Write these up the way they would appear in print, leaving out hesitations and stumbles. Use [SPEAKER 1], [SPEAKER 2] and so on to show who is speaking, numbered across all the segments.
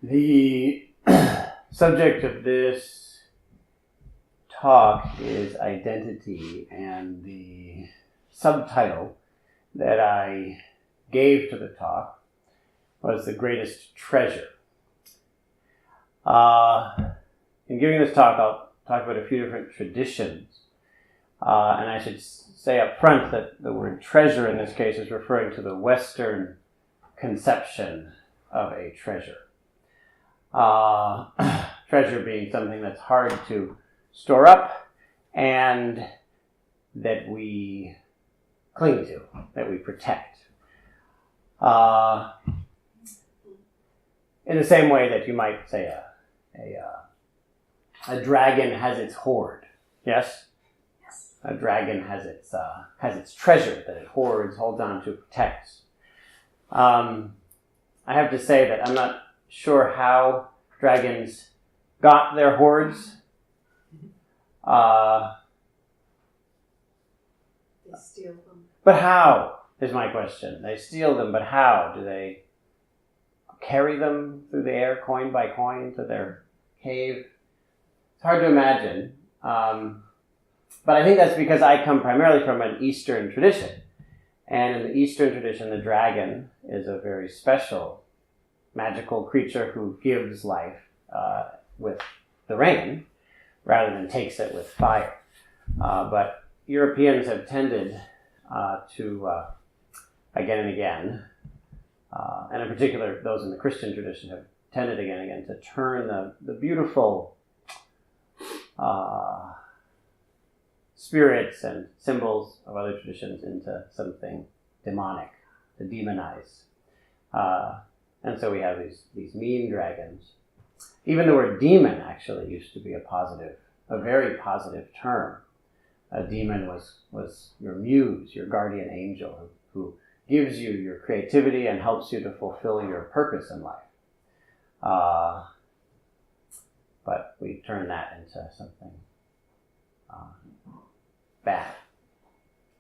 [SPEAKER 1] The subject of this talk is identity, and the subtitle that I gave to the talk was The Greatest Treasure. In giving this talk, I'll talk about a few different traditions. And I should say up front that the word treasure in this case is referring to the Western conception of a treasure. Treasure being something that's hard to store up and that we cling to, that we protect. In the same way that you might say a dragon has its hoard. Yes? Yes. A dragon has its treasure that it hoards, holds on to, protects. I have to say that I'm not sure how dragons got their hoards.
[SPEAKER 2] They steal them.
[SPEAKER 1] But how is my question. They steal them, but how? Do they carry them through the air, coin by coin, to their cave? It's hard to imagine. But I think that's because I come primarily from an Eastern tradition. And in the Eastern tradition, the dragon is a very special magical creature who gives life with the rain rather than takes it with fire. But Europeans have tended to, again and again, and in particular those in the Christian tradition have tended again and again to turn the beautiful spirits and symbols of other traditions into something demonic, to demonize. And so we have these mean dragons. Even the word demon actually used to be a very positive term. A demon was your muse, your guardian angel, who gives you your creativity and helps you to fulfill your purpose in life. But we turn that into something bad.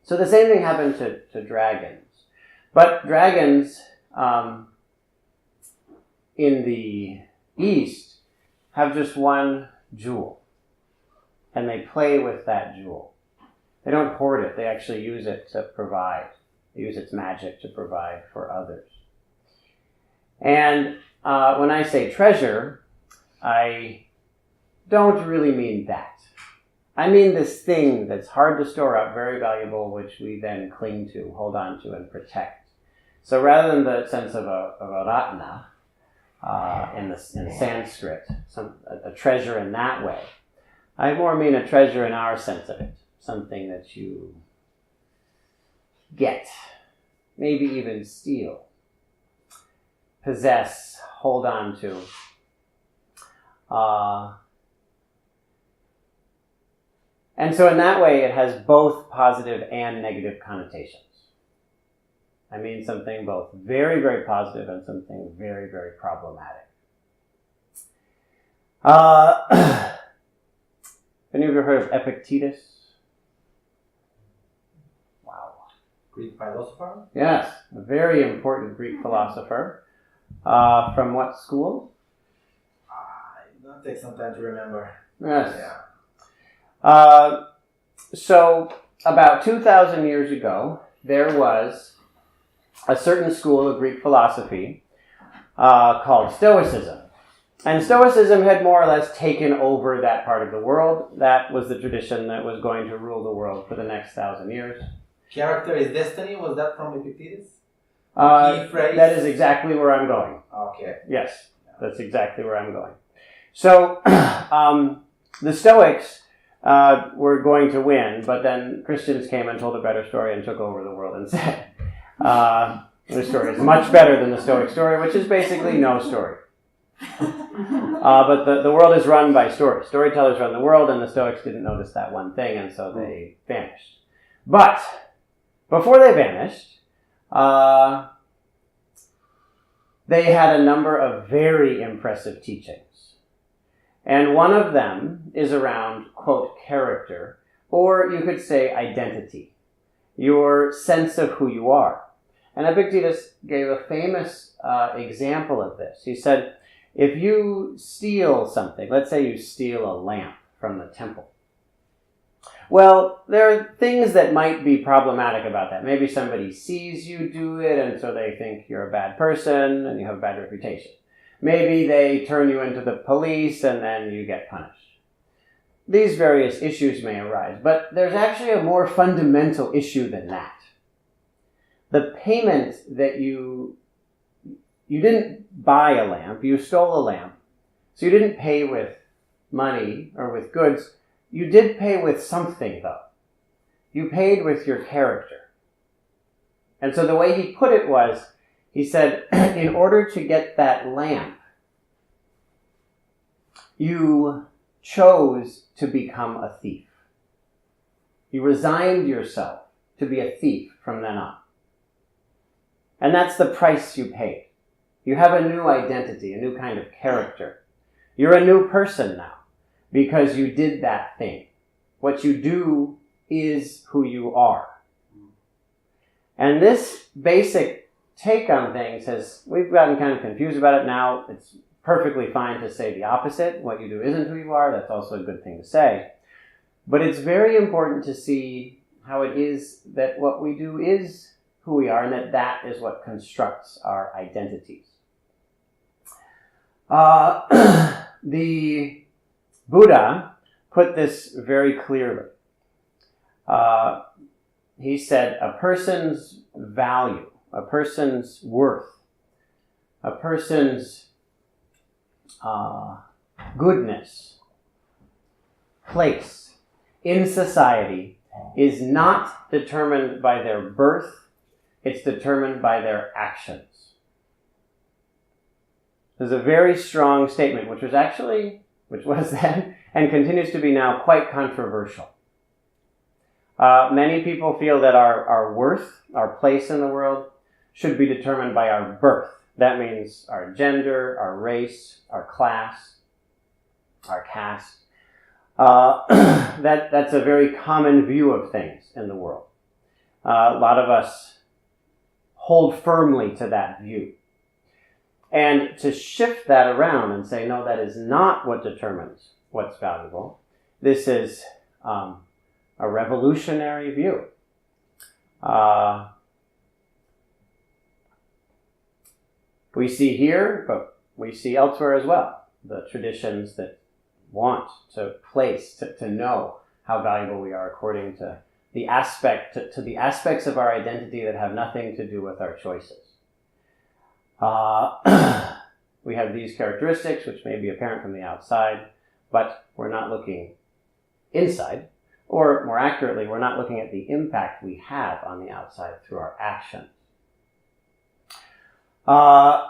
[SPEAKER 1] So the same thing happened to dragons. But dragons in the East have just one jewel, and they play with that jewel. They don't hoard it. They actually use it to provide. They use its magic to provide for others. And when I say treasure, I don't really mean that. I mean this thing that's hard to store up, very valuable, which we then cling to, hold on to, and protect. So rather than the sense of a ratna in Sanskrit, a treasure in that way, I more mean a treasure in our sense of it, something that you get, maybe even steal, possess, hold on to. And so in that way, it has both positive and negative connotations. I mean something both very, very positive and something very, very problematic. Any of you heard of Epictetus? Wow.
[SPEAKER 3] Greek philosopher?
[SPEAKER 1] Yes, a very important Greek philosopher. From what school?
[SPEAKER 3] It'll take some time to remember.
[SPEAKER 1] Yes.
[SPEAKER 3] Yeah.
[SPEAKER 1] So about 2,000 years ago, there was a certain school of Greek philosophy called Stoicism. And Stoicism had more or less taken over that part of the world. That was the tradition that was going to rule the world for the next 1,000 years.
[SPEAKER 3] Character is destiny? Was that from Epictetus?
[SPEAKER 1] That is exactly where I'm going.
[SPEAKER 3] Okay.
[SPEAKER 1] Yes, that's exactly where I'm going. So the Stoics were going to win, but then Christians came and told a better story and took over the world instead. The story is much better than the Stoic story, which is basically no story. But the world is run by stories. Storytellers run the world, and the Stoics didn't notice that one thing, and so they vanished. But before they vanished, they had a number of very impressive teachings. And one of them is around, quote, character, or you could say identity, your sense of who you are. And Epictetus gave a famous example of this. He said, If you steal something, let's say you steal a lamp from the temple. Well, there are things that might be problematic about that. Maybe somebody sees you do it and so they think you're a bad person and you have a bad reputation. Maybe they turn you into the police and then you get punished. These various issues may arise, but there's actually a more fundamental issue than that. The payment that you didn't buy a lamp, you stole a lamp, so you didn't pay with money or with goods. You did pay with something, though. You paid with your character. And so the way he put it was, he said, in order to get that lamp, you chose to become a thief. You resigned yourself to be a thief from then on. And that's the price you paid. You have a new identity, a new kind of character. You're a new person now because you did that thing. What you do is who you are. And this basic take on things we've gotten kind of confused about it now. It's perfectly fine to say the opposite. What you do isn't who you are. That's also a good thing to say. But it's very important to see how it is that what we do is who we are, and that is what constructs our identities. The Buddha put this very clearly. He said a person's value, a person's worth, a person's goodness, place in society is not determined by their birth, it's determined by their actions. There's a very strong statement, which was then and continues to be now quite controversial. Many people feel that our worth, our place in the world, should be determined by our birth. That means our gender, our race, our class, our caste. That's a very common view of things in the world. A lot of us hold firmly to that view. And to shift that around and say, no, that is not what determines what's valuable. This is a revolutionary view. We see here, but we see elsewhere as well, the traditions that want to place, to know how valuable we are according to the aspects of our identity that have nothing to do with our choices. We have these characteristics, which may be apparent from the outside, but we're not looking inside, or more accurately, we're not looking at the impact we have on the outside through our actions. A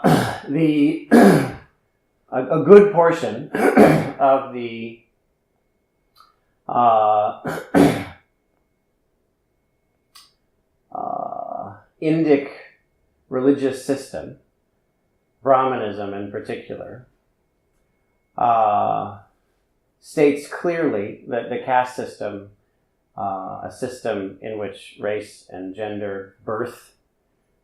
[SPEAKER 1] good portion of the Indic religious system, Brahmanism in particular, states clearly that the caste system, a system in which race and gender,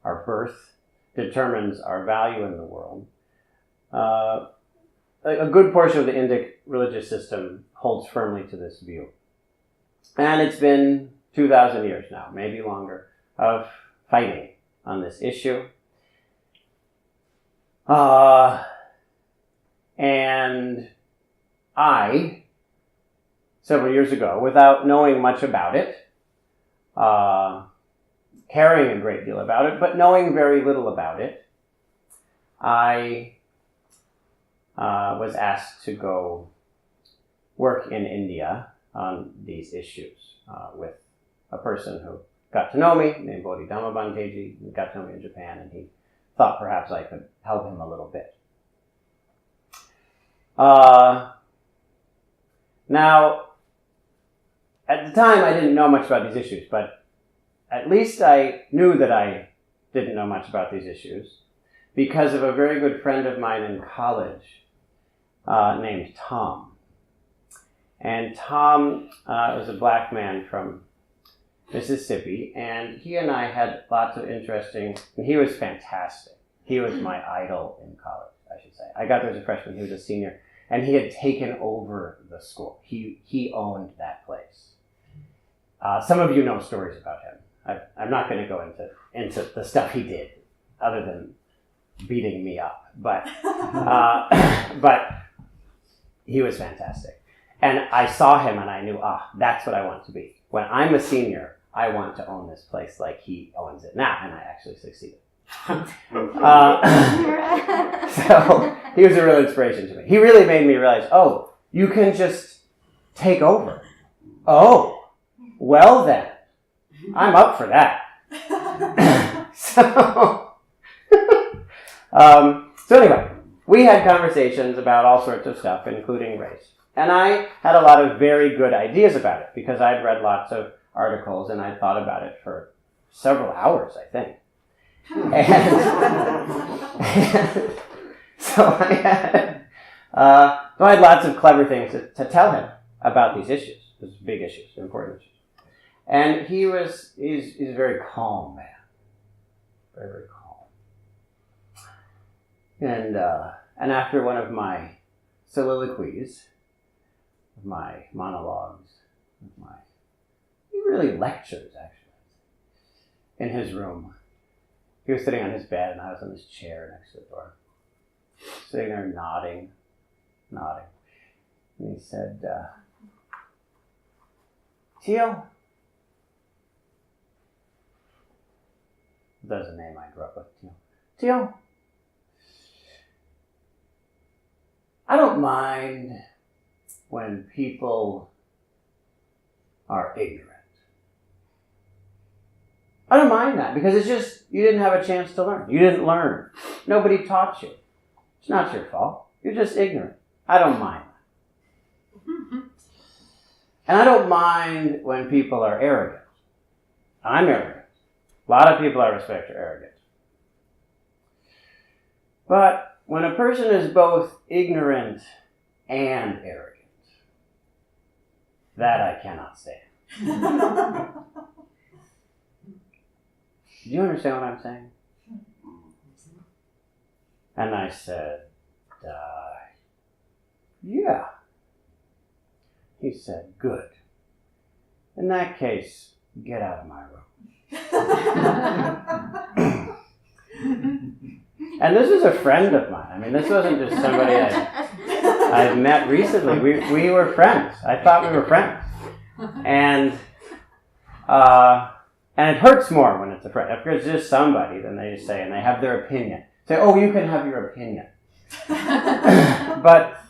[SPEAKER 1] our birth, determines our value in the world. A good portion of the Indic religious system holds firmly to this view. And it's been 2,000 years now, maybe longer, of fighting on this issue. And I, several years ago, without knowing much about it, caring a great deal about it, but knowing very little about it, I was asked to go work in India on these issues with a person who got to know me, named Bodhidhamma Banteji. He got to know me in Japan, and he thought perhaps I could help him a little bit. Now, at the time, I didn't know much about these issues, but at least I knew that I didn't know much about these issues because of a very good friend of mine in college named Tom. And Tom was a black man from Mississippi, and he and I had lots of and he was fantastic. He was my idol in college. I should say. I got there as a freshman. He was a senior, and he had taken over the school. He owned that place. Some of you know stories about him. I'm not going to go into the stuff he did, other than beating me up. But he was fantastic. And I saw him and I knew, that's what I want to be. When I'm a senior, I want to own this place like he owns it now. And I actually succeeded. So he was a real inspiration to me. He really made me realize, you can just take over. Oh, well then, I'm up for that. So anyway, we had conversations about all sorts of stuff, including race. And I had a lot of very good ideas about it because I'd read lots of articles and I'd thought about it for several hours, I think. And so I had lots of clever things to tell him about these issues, these big issues, important issues. And he's a very calm man. Very, very calm. And after one of my soliloquies, my monologues, he really lectures, actually, in his room. He was sitting on his bed, and I was on this chair next to the door, sitting there nodding. And he said, Teal, that's a name I grew up with, Teal, I don't mind when people are ignorant. I don't mind that because it's just, you didn't have a chance to learn. You didn't learn. Nobody taught you. It's not your fault. You're just ignorant. I don't mind that. And I don't mind when people are arrogant. I'm arrogant. A lot of people I respect are arrogant. But when a person is both ignorant and arrogant, that I cannot stand. Do you understand what I'm saying? And I said, yeah. He said, good. In that case, get out of my room. And this is a friend of mine. I mean, this wasn't just somebody I've met recently. We were friends. I thought we were friends. And it hurts more when it's a friend. If it's just somebody, then they just say, and they have their opinion. Say, you can have your opinion. But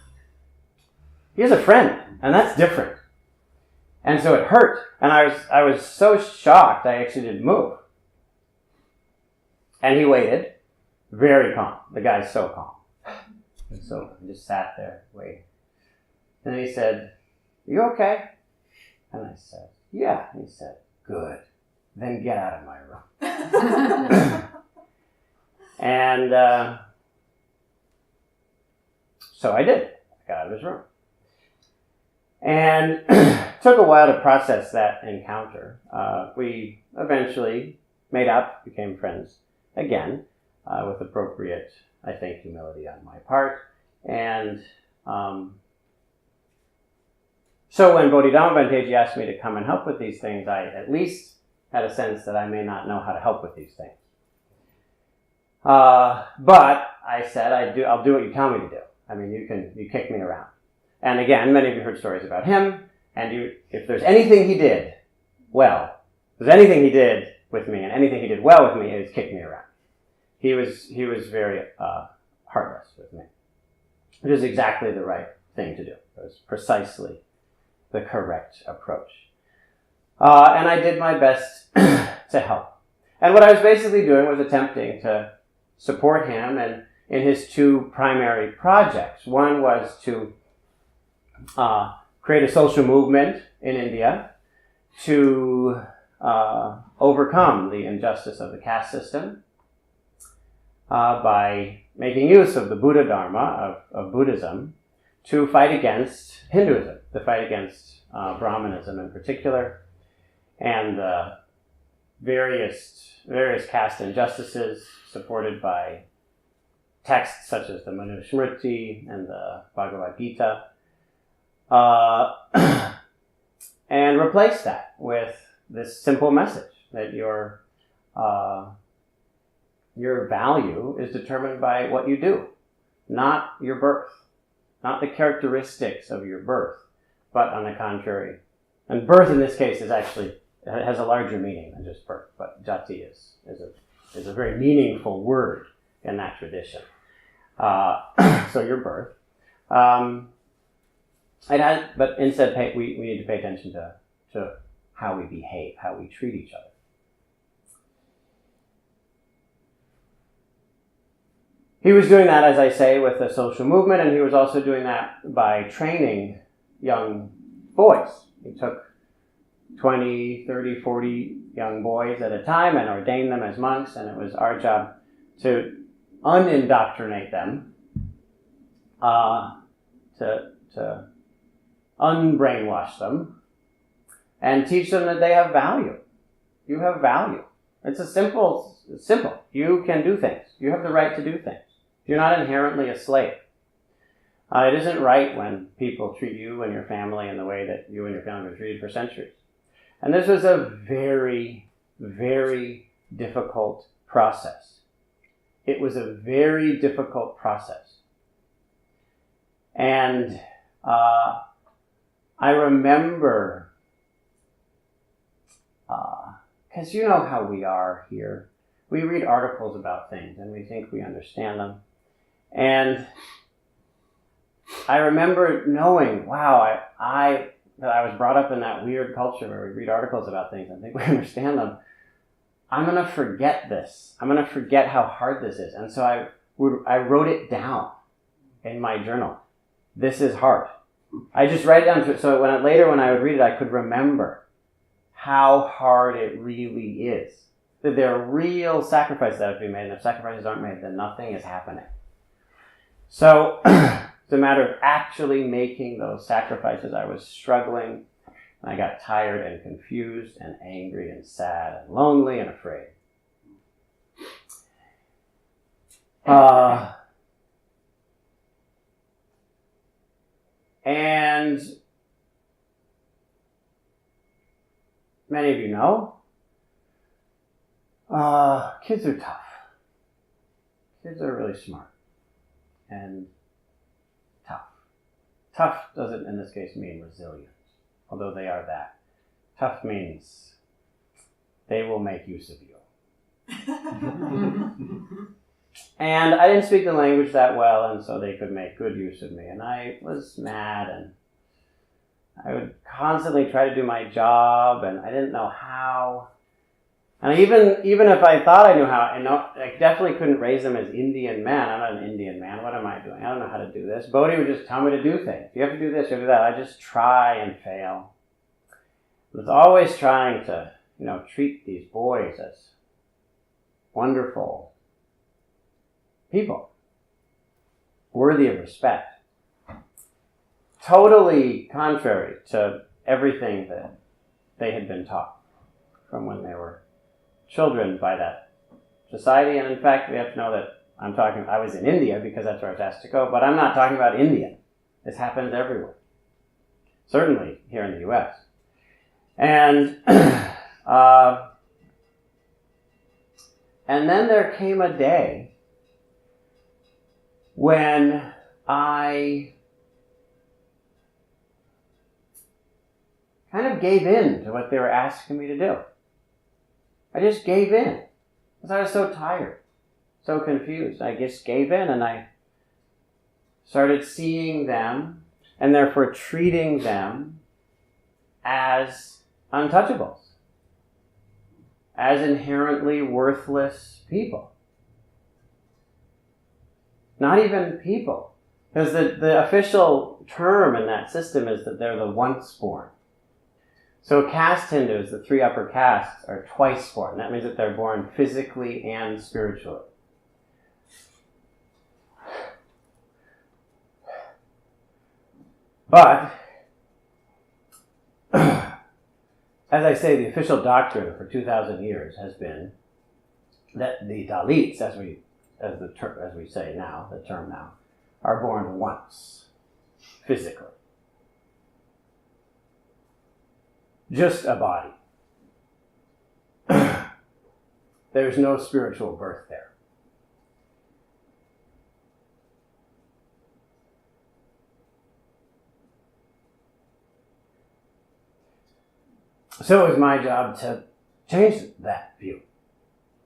[SPEAKER 1] he's a friend, and that's different. And so it hurt. And I was so shocked, I actually didn't move. And he waited, very calm. The guy's so calm. And so I just sat there, waiting. And he said, you okay? And I said, yeah. And he said, good. Then get out of my room. And so I did. I got out of his room. And it took a while to process that encounter. We eventually made up, became friends again, with appropriate, I think, humility on my part. And so when Bodhidharma Bhanteji asked me to come and help with these things, I at least had a sense that I may not know how to help with these things. But I said, I'll do what you tell me to do. I mean, you kick me around. And again, many of you heard stories about him, and if there's anything he did well, if there's anything he did with me, and anything he did well with me, is kick me around. He was very heartless with me, which is exactly the right thing to do. It was precisely the correct approach. And I did my best to help. And what I was basically doing was attempting to support him and in his two primary projects. One was to create a social movement in India to overcome the injustice of the caste system by making use of the Buddha Dharma of Buddhism to fight against Hinduism, to fight against Brahmanism in particular, and various caste injustices supported by texts such as the Manusmriti and the Bhagavad Gita, and replace that with this simple message that your value is determined by what you do, not your birth, not the characteristics of your birth, but on the contrary. And birth in this case has a larger meaning than just birth, but jati is a very meaningful word in that tradition. So your birth. But instead we need to pay attention to how we behave, how we treat each other. He was doing that, as I say, with the social movement, and he was also doing that by training young boys. He took 20, 30, 40 young boys at a time and ordained them as monks, and it was our job to unindoctrinate them, to unbrainwash them, and teach them that they have value. You have value. It's simple. You can do things. You have the right to do things. You're not inherently a slave. It isn't right when people treat you and your family in the way that you and your family were treated for centuries. And this was a very, very difficult process. It was a very difficult process. And I remember, because you know how we are here. We read articles about things and we think we understand them. And I remember knowing, wow, that I was brought up in that weird culture where we read articles about things and think we understand them. I'm going to forget this. I'm going to forget how hard this is. And so I wrote it down in my journal. This is hard. I just write it down so when I would read it, I could remember how hard it really is. That there are real sacrifices that have to be made, and if sacrifices aren't made, then nothing is happening. So it's a matter of actually making those sacrifices. I was struggling, and I got tired and confused and angry and sad and lonely and afraid. And many of you know, kids are tough. Kids are really smart and tough. Tough doesn't, in this case, mean resilient, although they are that. Tough means they will make use of you. And I didn't speak the language that well, and so they could make good use of me. And I was mad, and I would constantly try to do my job, and I didn't know how. And even if I thought I knew how, I definitely couldn't raise them as Indian men. I'm not an Indian man. What am I doing? I don't know how to do this. Bodhi would just tell me to do things. You have to do this, you have to do that. I just try and fail. I was always trying to, treat these boys as wonderful people, worthy of respect. Totally contrary to everything that they had been taught from when they were children by that society. And in fact, we have to know that I was in India because that's where I was asked to go, but I'm not talking about India. This happens everywhere. Certainly here in the US. And and then there came a day when I kind of gave in to what they were asking me to do. I just gave in because I was so tired, so confused. I just gave in, and I started seeing them and therefore treating them as untouchables, as inherently worthless people. Not even people. Because the official term in that system is that they're the once born. So caste Hindus, the three upper castes, are twice born. That means that they're born physically and spiritually. But, as I say, the official doctrine for 2,000 years has been that the Dalits, as we as we say now, the term now, are born once, physically. Just a body. There's no spiritual birth there. So it was my job to change that view.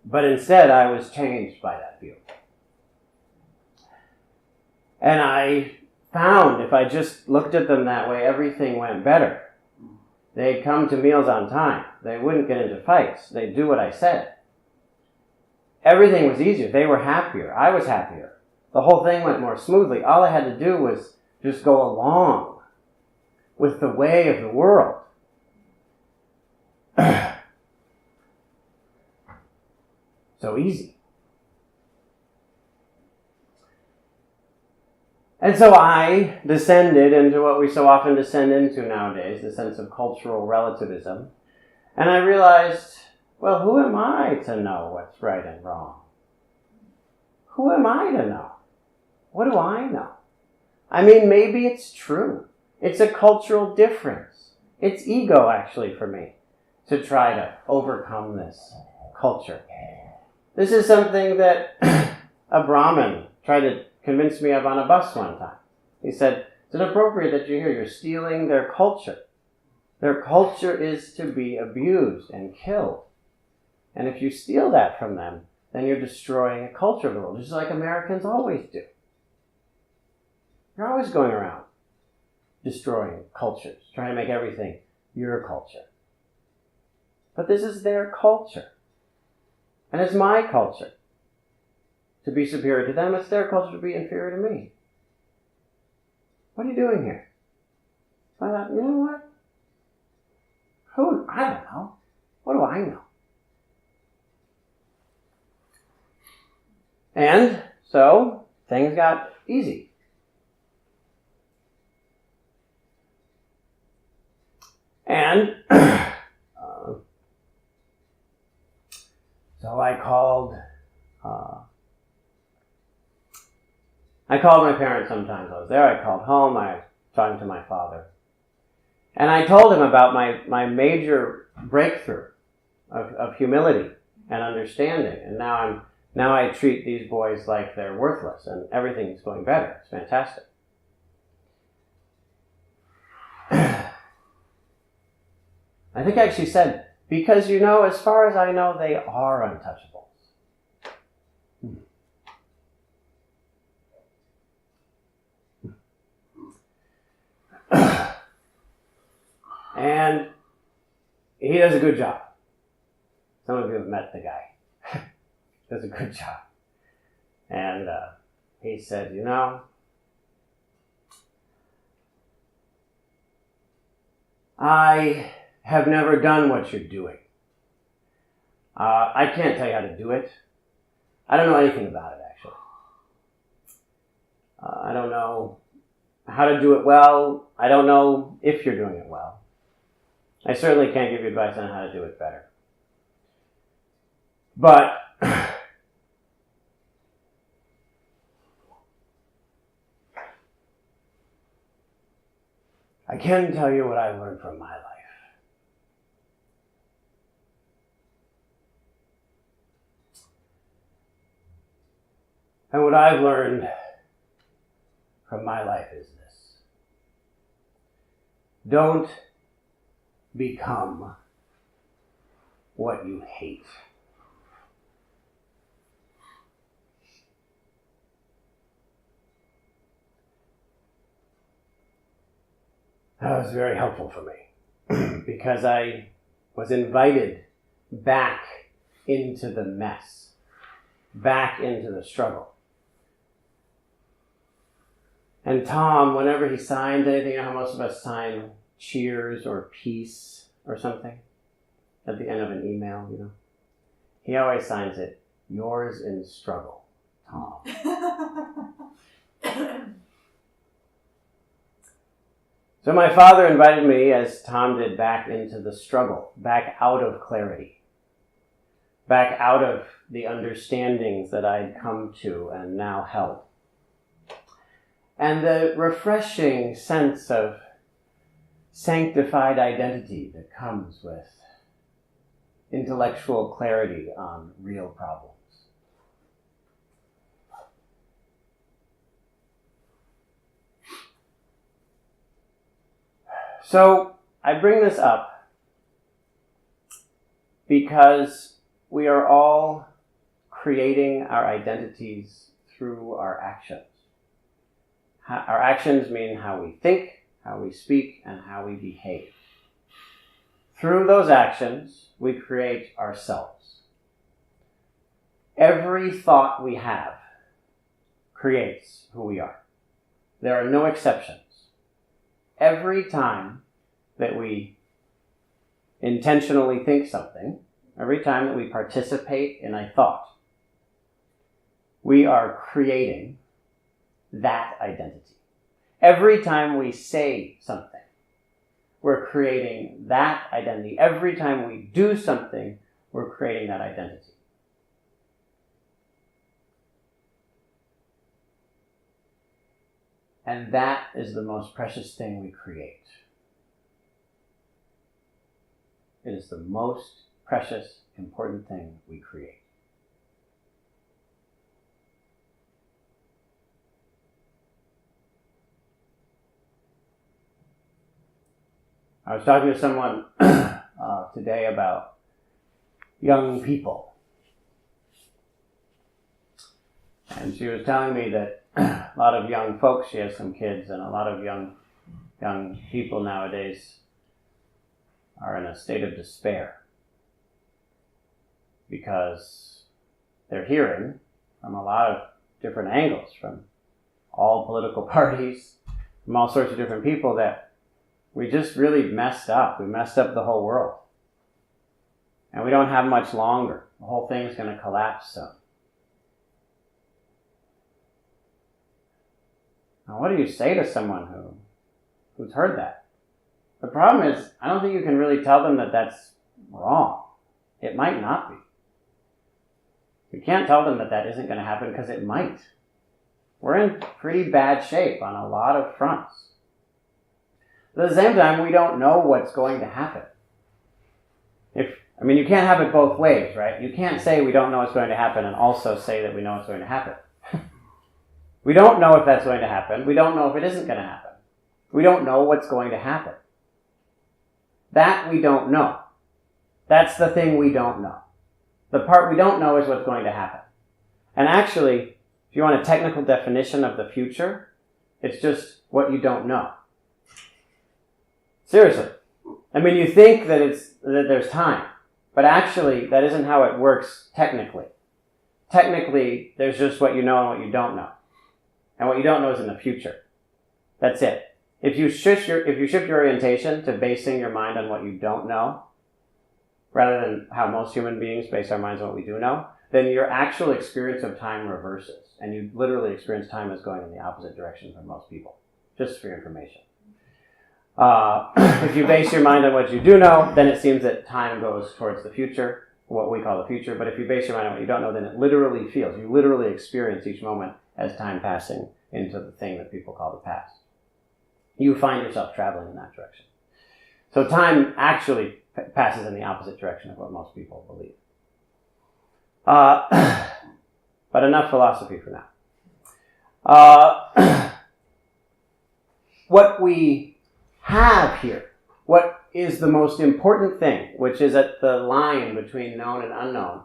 [SPEAKER 1] But instead, I was changed by that view. And I found if I just looked at them that way, everything went better. They'd come to meals on time. They wouldn't get into fights. They'd do what I said. Everything was easier. They were happier. I was happier. The whole thing went more smoothly. All I had to do was just go along with the way of the world. So easy. And so I descended into what we so often descend into nowadays, the sense of cultural relativism. And I realized, well, who am I to know what's right and wrong? Who am I to know? What do I know? I mean, maybe it's true. It's a cultural difference. It's ego, actually, for me, to try to overcome this culture. This is something that a Brahmin tried to convince me of on a bus one time. He said, is it appropriate that you hear you're stealing their culture? Their culture is to be abused and killed. And if you steal that from them, then you're destroying a culture of the world, just like Americans always do. You're always going around destroying cultures, trying to make everything your culture. But this is their culture. And it's my culture to be superior to them. It's their culture to be inferior to me. What are you doing here? So I thought, you know what? I don't know. What do I know? And so things got easy. And so I called my parents sometimes. I was there, I called home, I was talking to my father. And I told him about my major breakthrough of humility and understanding. And now I treat these boys like they're worthless and everything's going better. It's fantastic. I think I actually said, because as far as I know, they are untouchables. And he does a good job. Some of you have met the guy. Does a good job. And he said, I have never done what you're doing. I can't tell you how to do it. I don't know anything about it, actually. I don't know how to do it well. I don't know if you're doing it well. I certainly can't give you advice on how to do it better. But I can tell you what I learned from my life. And what I've learned from my life is this. Don't become what you hate. That was very helpful for me because I was invited back into the mess, back into the struggle. And Tom, whenever he signs anything, how most of us sign cheers or peace or something at the end of an email, he always signs it, yours in struggle, Tom. So my father invited me, as Tom did, back into the struggle, back out of clarity. back out of the understandings that I'd come to and now held. And the refreshing sense of sanctified identity that comes with intellectual clarity on real problems. So I bring this up because we are all creating our identities through our actions. Our actions mean how we think, how we speak, and how we behave. Through those actions, we create ourselves. Every thought we have creates who we are. There are no exceptions. Every time that we intentionally think something, every time that we participate in a thought, we are creating that identity. Every time we say something, we're creating that identity. Every time we do something, we're creating that identity. And that is the most precious thing we create. It is the most precious, important thing we create. I was talking to someone today about young people. And she was telling me that a lot of young folks, she has some kids, and a lot of young people nowadays are in a state of despair because they're hearing from a lot of different angles, from all political parties, from all sorts of different people, that we just really messed up. We messed up the whole world. And we don't have much longer. The whole thing's going to collapse soon. Now, what do you say to someone who's heard that? The problem is, I don't think you can really tell them that that's wrong. It might not be. You can't tell them that that isn't going to happen because it might. We're in pretty bad shape on a lot of fronts. But at the same time, we don't know what's going to happen. You can't have it both ways, right? You can't say we don't know what's going to happen and also say that we know what's going to happen. We don't know if that's going to happen. We don't know if it isn't going to happen. We don't know what's going to happen. That we don't know. That's the thing we don't know. The part we don't know is what's going to happen. And actually, if you want a technical definition of the future, it's just what you don't know. Seriously. You think that there's time, but actually that isn't how it works technically. Technically, there's just what you know and what you don't know. And what you don't know is in the future. That's it. If you shift your orientation to basing your mind on what you don't know, rather than how most human beings base our minds on what we do know, then your actual experience of time reverses. And you literally experience time as going in the opposite direction for most people. Just for your information. If you base your mind on what you do know, then it seems that time goes towards the future, what we call the future. But if you base your mind on what you don't know, then it literally feels, you literally experience each moment as time passing into the thing that people call the past. You find yourself traveling in that direction. So time actually passes in the opposite direction of what most people believe. But enough philosophy for now. What we have here, what is the most important thing, which is at the line between known and unknown,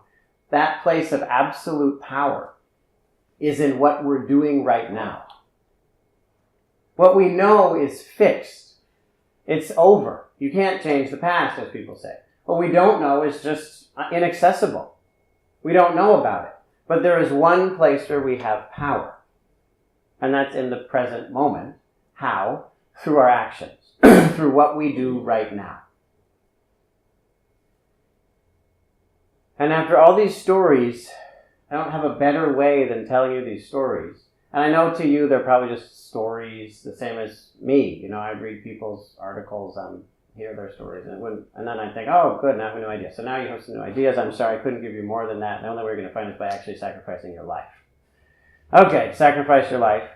[SPEAKER 1] that place of absolute power is in what we're doing right now. What we know is fixed. It's over. You can't change the past, as people say. What we don't know is just inaccessible. We don't know about it. But there is one place where we have power. And that's in the present moment. How? Through our actions. Through what we do right now. And after all these stories, I don't have a better way than telling you these stories. And I know to you they're probably just stories, the same as me. I'd read people's articles on hear their stories, and then I'd think, oh, good, now I have a new idea. So now you have some new ideas. I'm sorry, I couldn't give you more than that. The only way you're going to find is by actually sacrificing your life. Okay, sacrifice your life.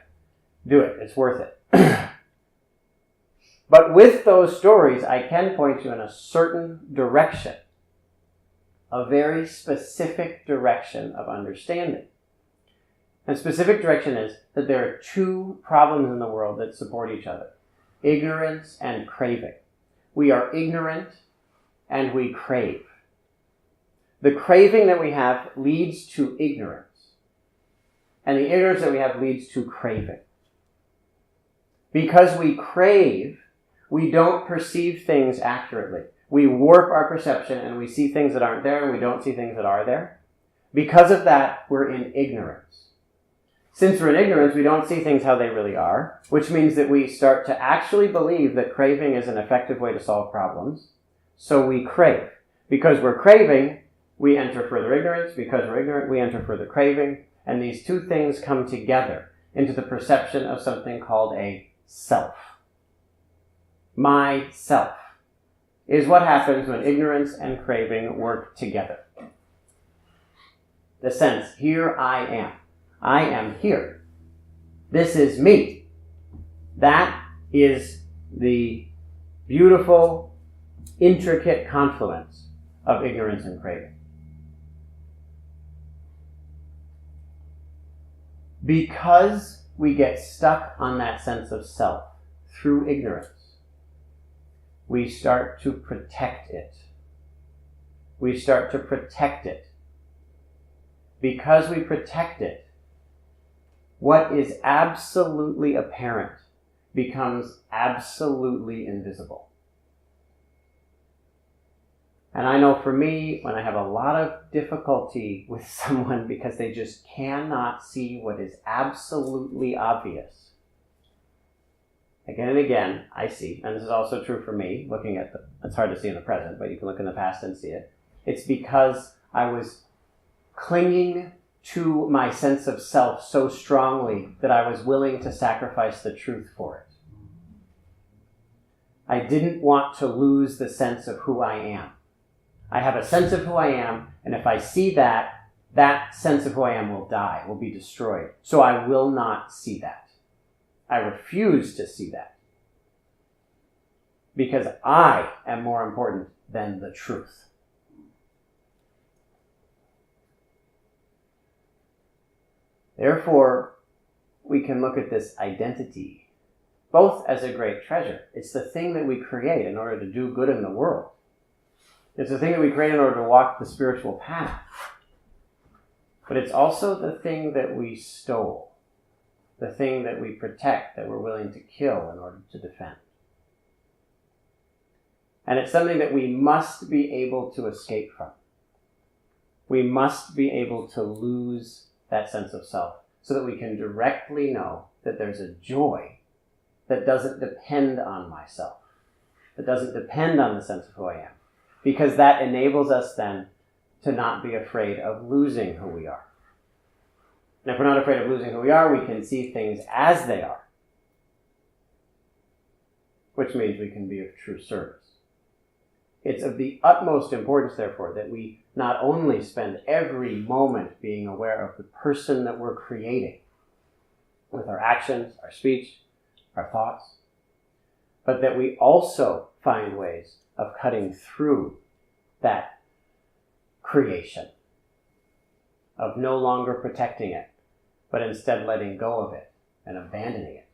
[SPEAKER 1] Do it. It's worth it. But with those stories, I can point you in a certain direction, a very specific direction of understanding. And specific direction is that there are two problems in the world that support each other: ignorance and craving. We are ignorant and we crave. The craving that we have leads to ignorance, and the ignorance that we have leads to craving. Because we crave, we don't perceive things accurately. We warp our perception and we see things that aren't there and we don't see things that are there. Because of that, we're in ignorance. Since we're in ignorance, we don't see things how they really are, which means that we start to actually believe that craving is an effective way to solve problems. So we crave. Because we're craving, we enter further ignorance. Because we're ignorant, we enter further craving. And these two things come together into the perception of something called a self. Myself is what happens when ignorance and craving work together. The sense, here I am. I am here. This is me. That is the beautiful, intricate confluence of ignorance and craving. Because we get stuck on that sense of self through ignorance, we start to protect it. We start to protect it. Because we protect it, what is absolutely apparent becomes absolutely invisible. And I know for me, when I have a lot of difficulty with someone because they just cannot see what is absolutely obvious, again and again, I see, and this is also true for me, looking at it's hard to see in the present, but you can look in the past and see it. It's because I was clinging to my sense of self so strongly that I was willing to sacrifice the truth for it. I didn't want to lose the sense of who I am. I have a sense of who I am, and if I see that, that sense of who I am will die, will be destroyed. So I will not see that. I refuse to see that. Because I am more important than the truth. Therefore, we can look at this identity both as a great treasure. It's the thing that we create in order to do good in the world. It's the thing that we create in order to walk the spiritual path. But it's also the thing that we stole, the thing that we protect, that we're willing to kill in order to defend. And it's something that we must be able to escape from. We must be able to lose that sense of self so that we can directly know that there's a joy that doesn't depend on myself, that doesn't depend on the sense of who I am, because that enables us then to not be afraid of losing who we are. And if we're not afraid of losing who we are, we can see things as they are, which means we can be of true service. It's of the utmost importance, therefore, that we not only spend every moment being aware of the person that we're creating with our actions, our speech, our thoughts, but that we also find ways of cutting through that creation, of no longer protecting it, but instead letting go of it and abandoning it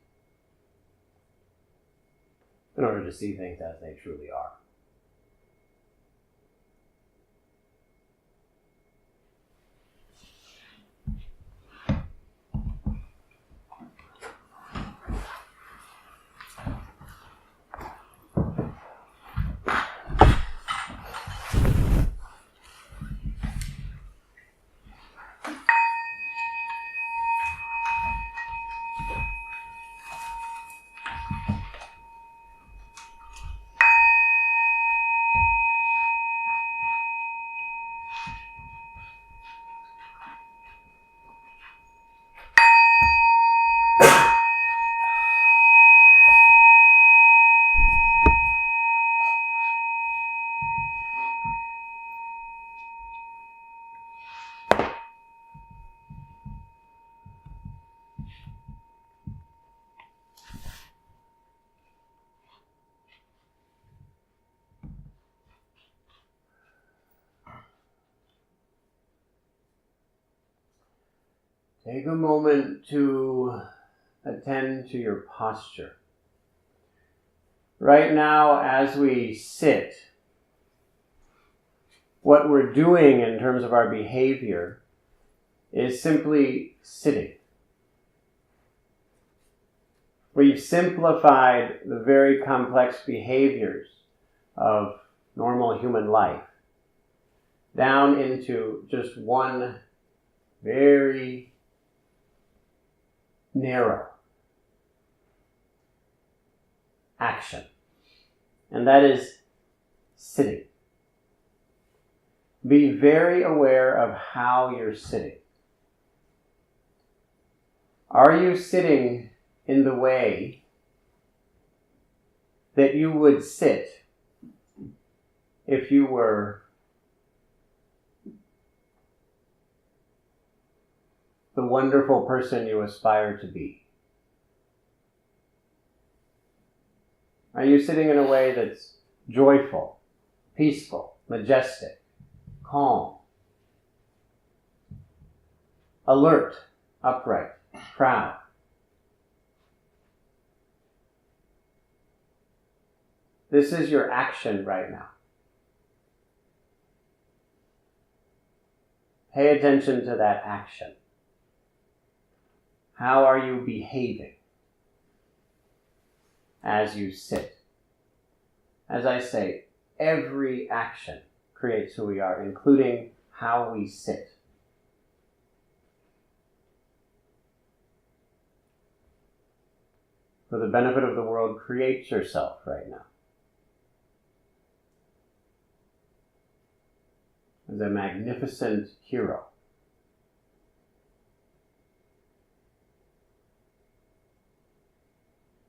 [SPEAKER 1] in order to see things as they truly are. Take a moment to attend to your posture. Right now, as we sit, what we're doing in terms of our behavior is simply sitting. We've simplified the very complex behaviors of normal human life down into just one very narrow action, and that is sitting. Be very aware of how you're sitting. Are you sitting in the way that you would sit if you were the wonderful person you aspire to be? Are you sitting in a way that's joyful, peaceful, majestic, calm, alert, upright, proud? This is your action right now. Pay attention to that action. How are you behaving as you sit? As I say, every action creates who we are, including how we sit. For the benefit of the world, create yourself right now as a magnificent hero.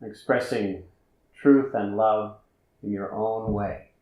[SPEAKER 1] Expressing truth and love in your own way.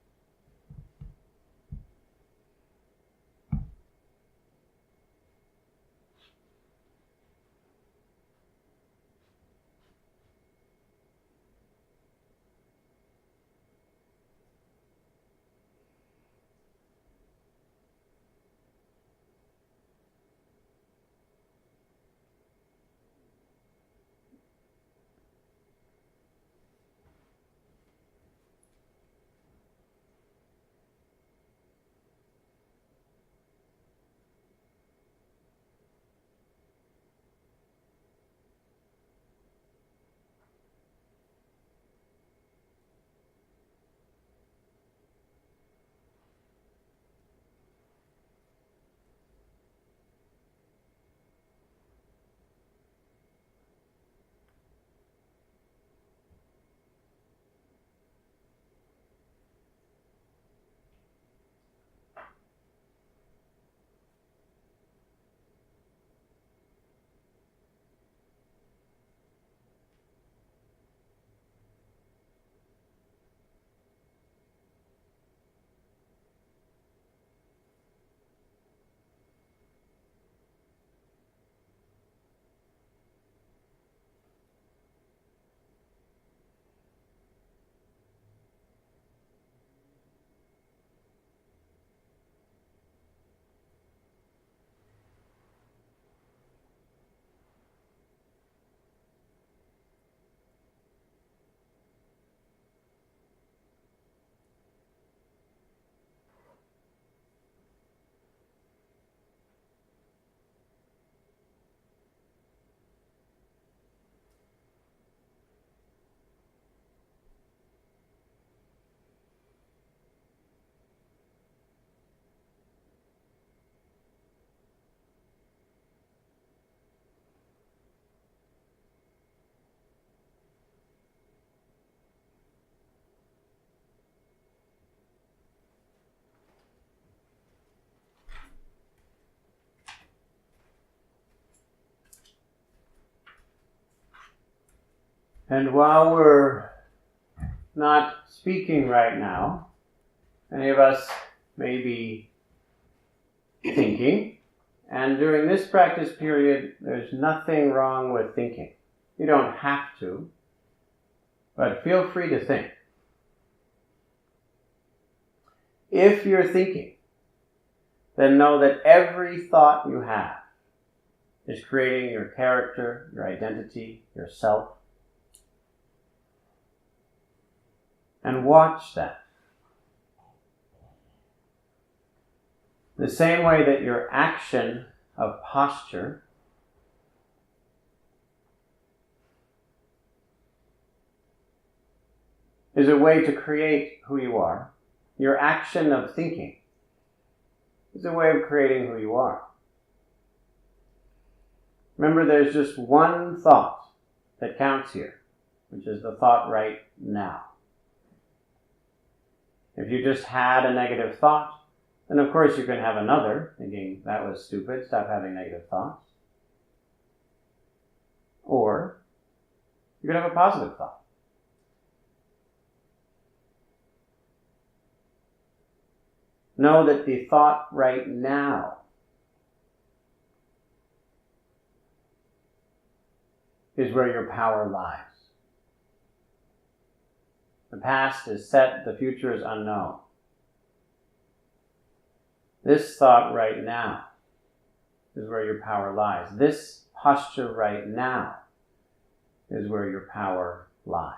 [SPEAKER 1] And while we're not speaking right now, many of us may be thinking, and during this practice period, there's nothing wrong with thinking. You don't have to, but feel free to think. If you're thinking, then know that every thought you have is creating your character, your identity, yourself. And watch that. The same way that your action of posture is a way to create who you are, your action of thinking is a way of creating who you are. Remember, there's just one thought that counts here, which is the thought right now. If you just had a negative thought, then of course you can have another, thinking, that was stupid, stop having negative thoughts. Or you could have a positive thought. Know that the thought right now is where your power lies. The past is set, the future is unknown. This thought right now is where your power lies. This posture right now is where your power lies.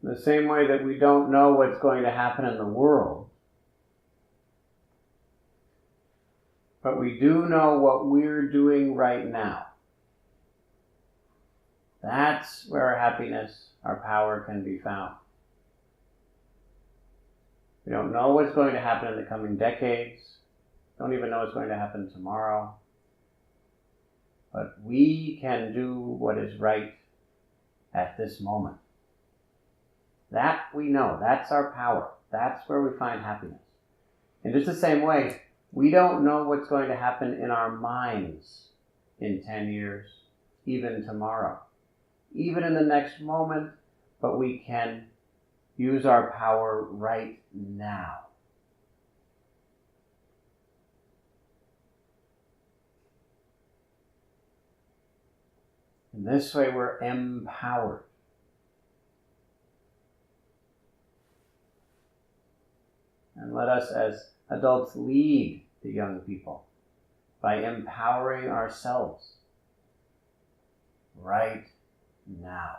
[SPEAKER 1] The same way that we don't know what's going to happen in the world, but we do know what we're doing right now. That's where our happiness, our power can be found. We don't know what's going to happen in the coming decades. Don't even know what's going to happen tomorrow. But we can do what is right at this moment. That we know. That's our power. That's where we find happiness. In just the same way, we don't know what's going to happen in our minds in 10 years, even tomorrow, even in the next moment, but we can use our power right now. In this way, we're empowered. And let us as adults lead the young people by empowering ourselves right now.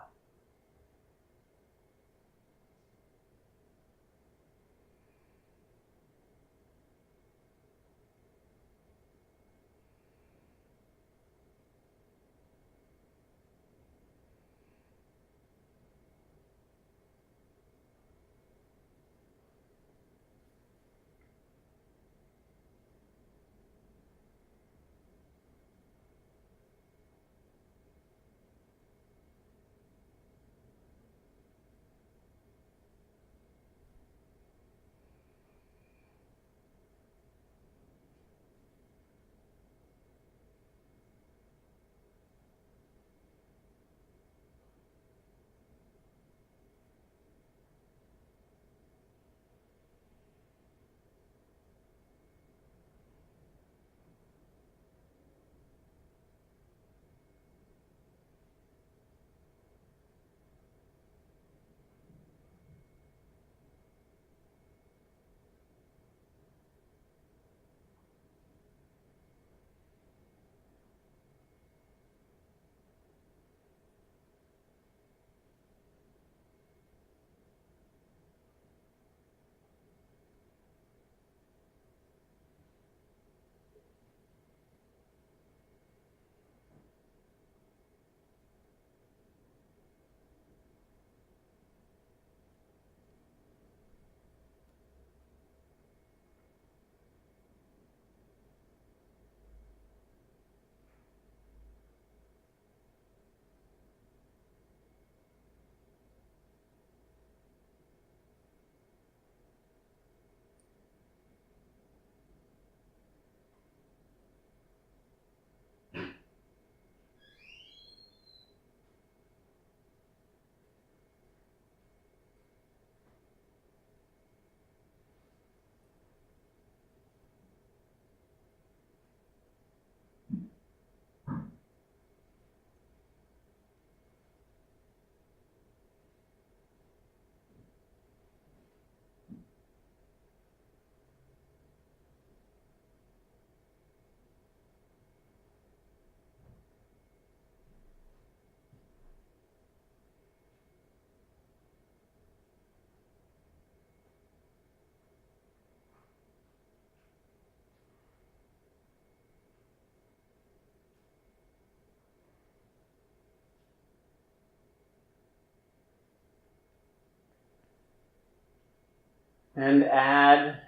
[SPEAKER 1] And add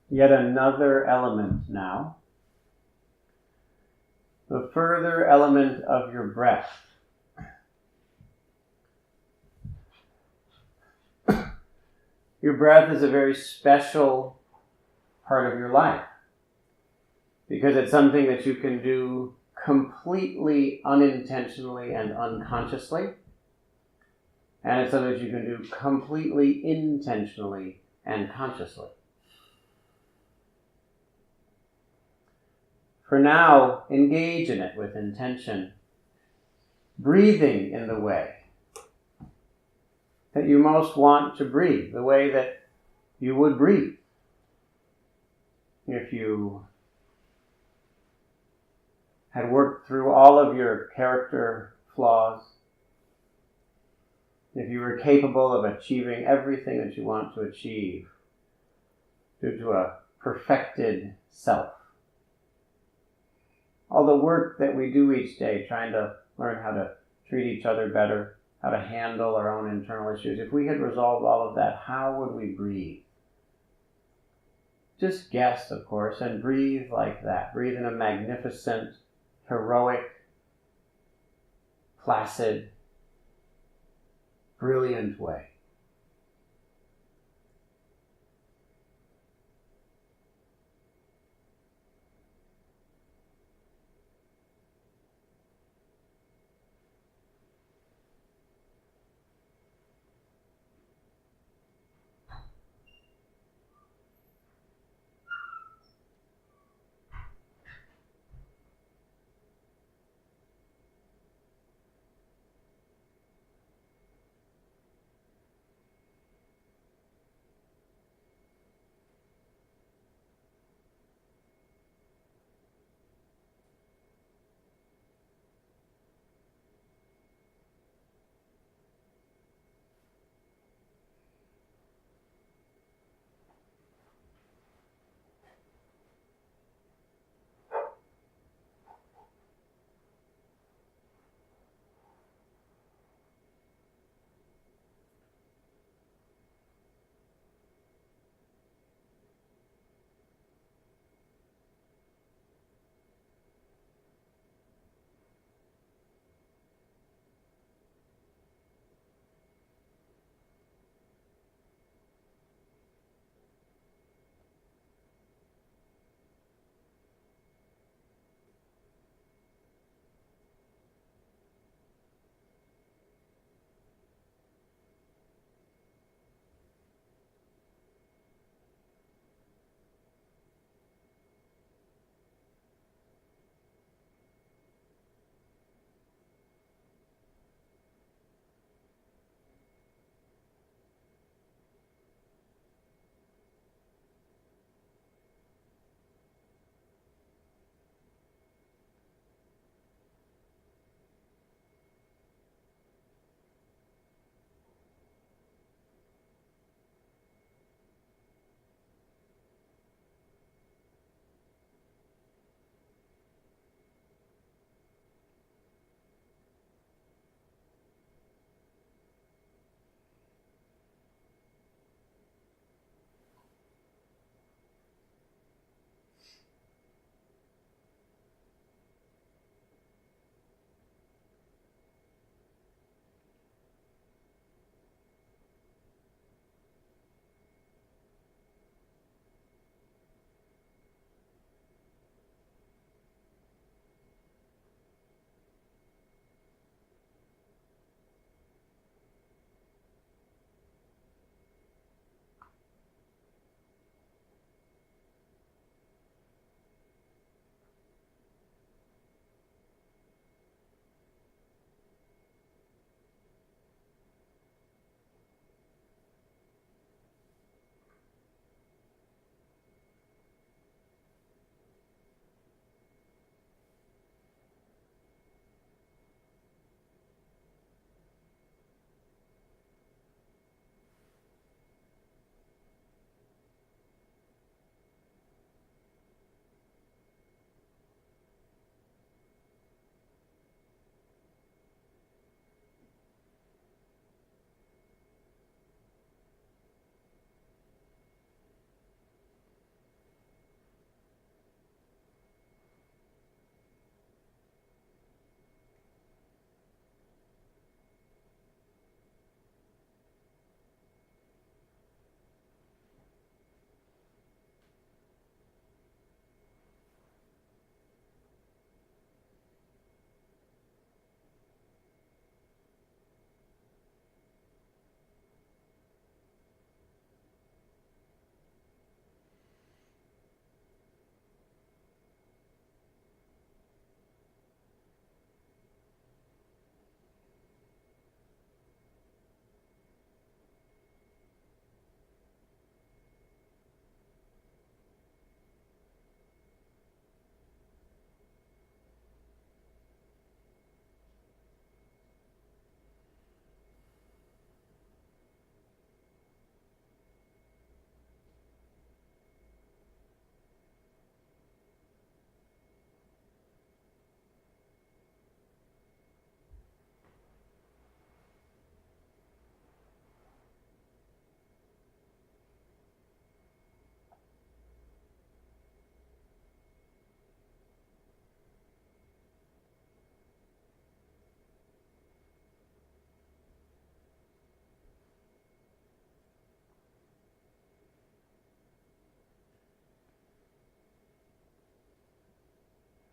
[SPEAKER 1] yet another element now. The further element of your breath. Your breath is a very special part of your life because it's something that you can do completely unintentionally and unconsciously, and it's something that you can do completely intentionally and consciously. For now, engage in it with intention, breathing in the way that you most want to breathe, the way that you would breathe if you had worked through all of your character flaws, if you were capable of achieving everything that you want to achieve due to a perfected self. All the work that we do each day, trying to learn how to treat each other better, how to handle our own internal issues. If we had resolved all of that, how would we breathe? Just guess, of course, and breathe like that. Breathe in a magnificent, heroic, placid, brilliant way.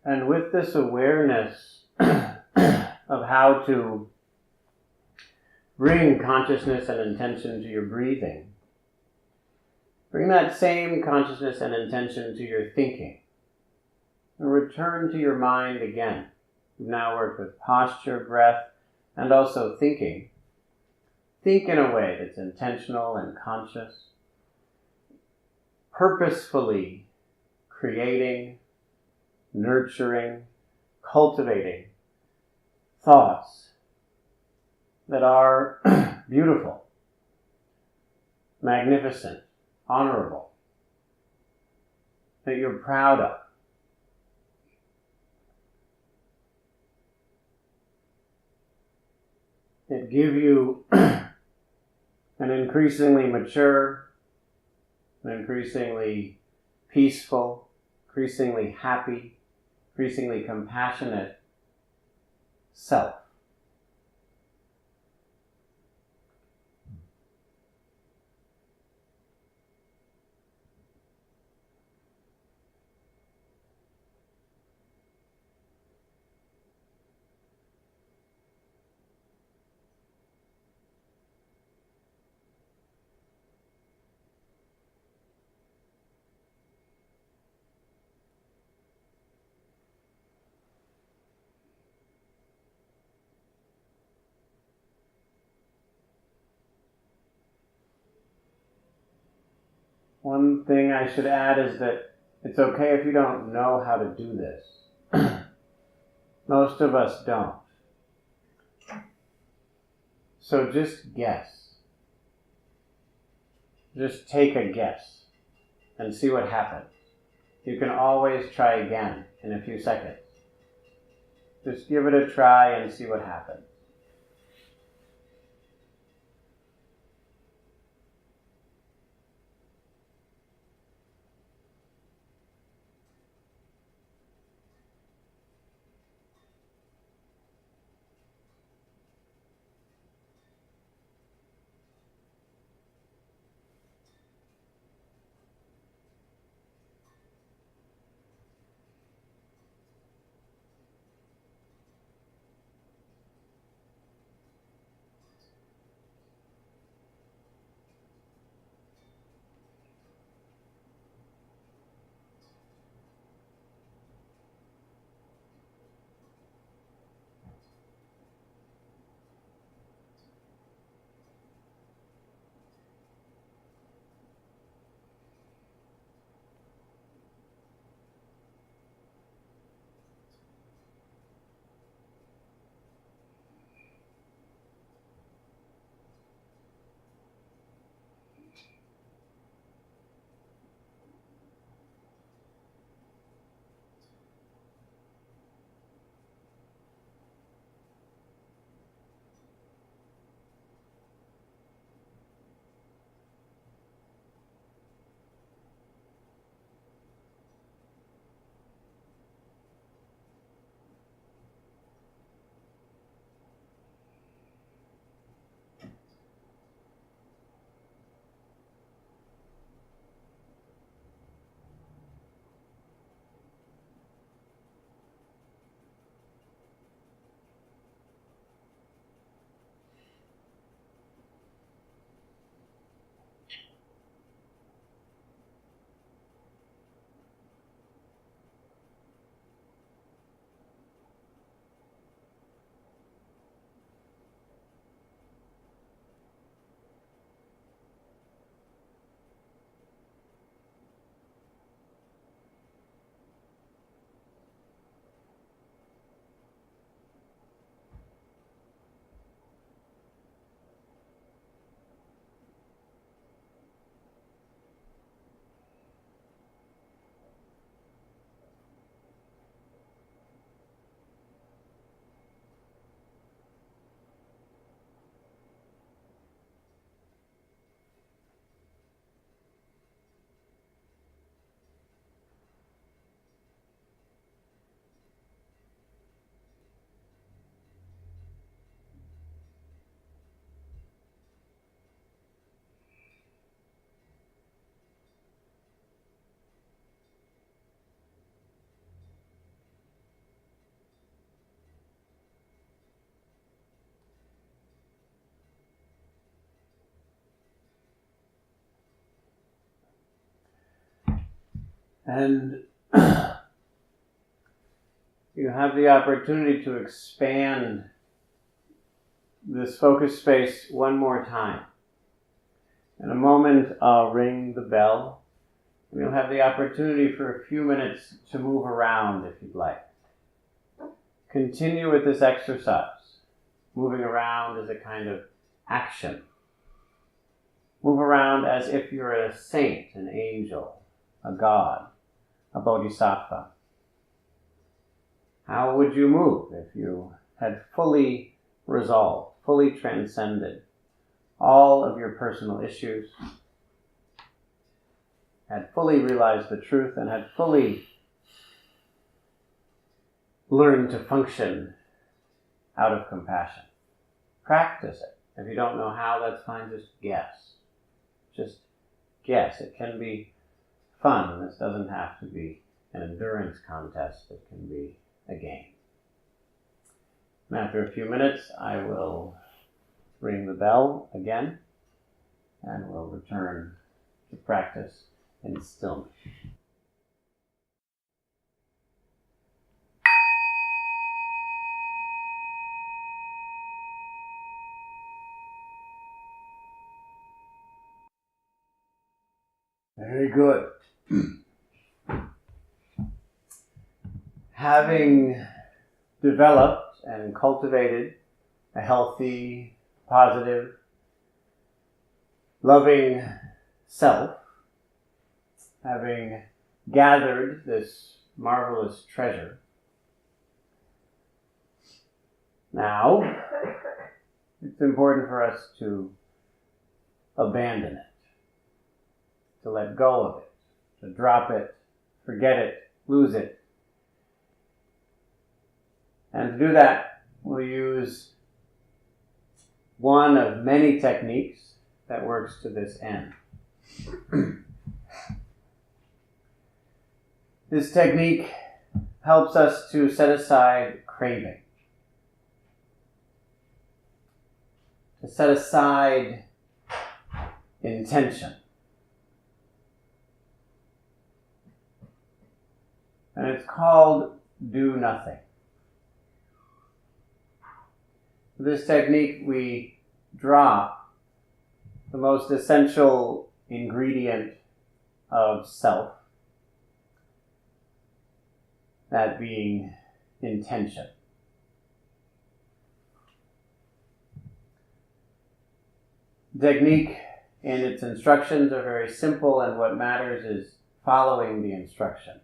[SPEAKER 1] And with this awareness of how to bring consciousness and intention to your breathing, bring that same consciousness and intention to your thinking. And return to your mind again. We've now worked with posture, breath, and also thinking. Think in a way that's intentional and conscious, purposefully creating, nurturing, cultivating thoughts that are beautiful, magnificent, honorable, that you're proud of. That give you an increasingly mature, an increasingly peaceful, increasingly happy, increasingly compassionate self. One thing I should add is that it's okay if you don't know how to do this. Most of us don't. So just guess. Just take a guess and see what happens. You can always try again in a few seconds. Just give it a try and see what happens. And you have the opportunity to expand this focus space one more time. In a moment, I'll ring the bell, and you'll have the opportunity for a few minutes to move around if you'd like. Continue with this exercise. Moving around is a kind of action. Move around as if you're a saint, an angel, a god, a bodhisattva. How would you move if you had fully resolved, fully transcended all of your personal issues, had fully realized the truth, and had fully learned to function out of compassion? Practice it. If you don't know how, that's fine. Just guess. Just guess. It can be fun. This doesn't have to be an endurance contest. It can be a game. And after a few minutes, I will ring the bell again, and we'll return to practice in stillness. Very good. Having developed and cultivated a healthy, positive, loving self, having gathered this marvelous treasure, now it's important for us to abandon it, to let go of it, to drop it, forget it, lose it. And to do that, we'll use one of many techniques that works to this end. This technique helps us to set aside craving, to set aside intention. And it's called do nothing. With this technique, we drop the most essential ingredient of self, that being intention. The technique and its instructions are very simple, and what matters is following the instructions.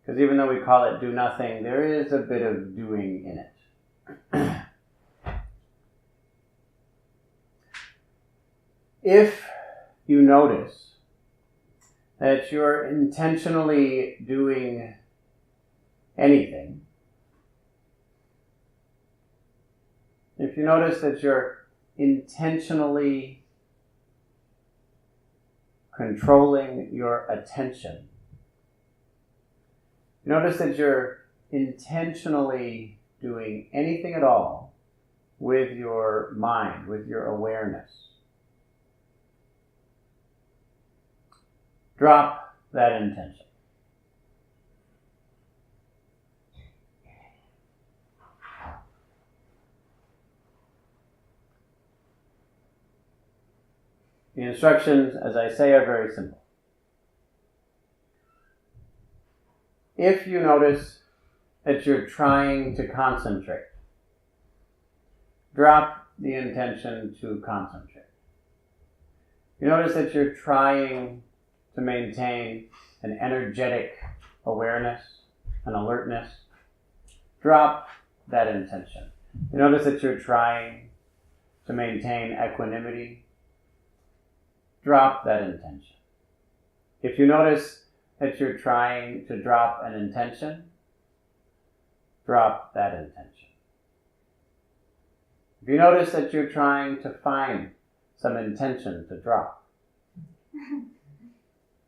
[SPEAKER 1] Because even though we call it do nothing, there is a bit of doing in it. If you notice that you're intentionally doing anything, if you notice that you're intentionally controlling your attention, notice that you're intentionally doing anything at all with your mind, with your awareness, drop that intention. The instructions, as I say, are very simple. If you notice that you're trying to concentrate, drop the intention to concentrate. You notice that you're trying to maintain an energetic awareness, an alertness, drop that intention. You notice that you're trying to maintain equanimity, drop that intention. If you notice that you're trying to drop an intention, drop that intention. If you notice that you're trying to find some intention to drop,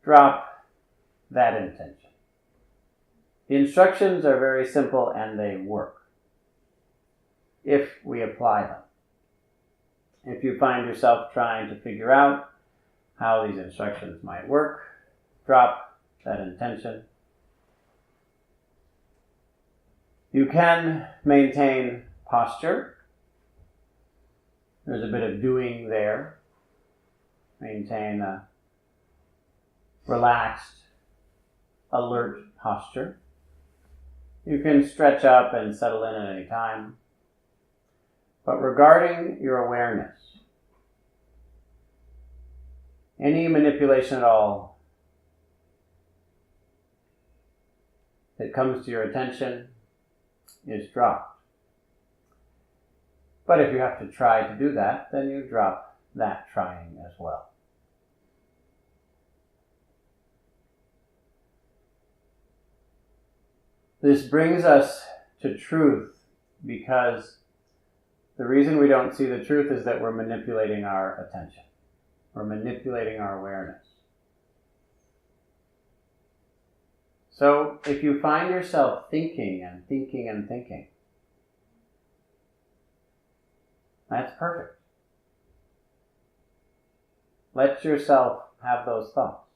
[SPEAKER 1] drop that intention. The instructions are very simple and they work if we apply them. If you find yourself trying to figure out how these instructions might work, drop that intention. You can maintain posture. There's a bit of doing there. Maintain a relaxed, alert posture. You can stretch up and settle in at any time. But regarding your awareness, any manipulation at all that comes to your attention is dropped. But if you have to try to do that, then you drop that trying as well. This brings us to truth, because the reason we don't see the truth is that we're manipulating our attention. We're manipulating our awareness. So if you find yourself thinking and thinking and thinking, that's perfect. Let yourself have those thoughts.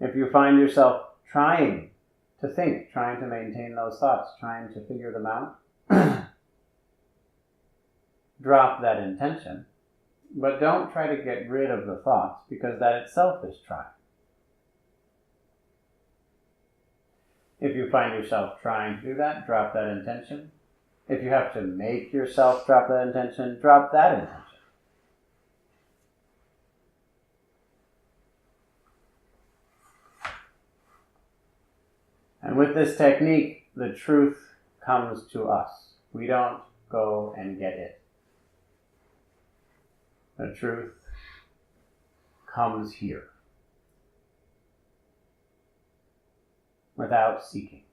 [SPEAKER 1] If you find yourself trying to think, trying to maintain those thoughts, trying to figure them out, drop that intention, but don't try to get rid of the thoughts, because that itself is trying. If you find yourself trying to do that, drop that intention. If you have to make yourself drop that intention, drop that intention. And with this technique, the truth comes to us. We don't go and get it. The truth comes here without seeking.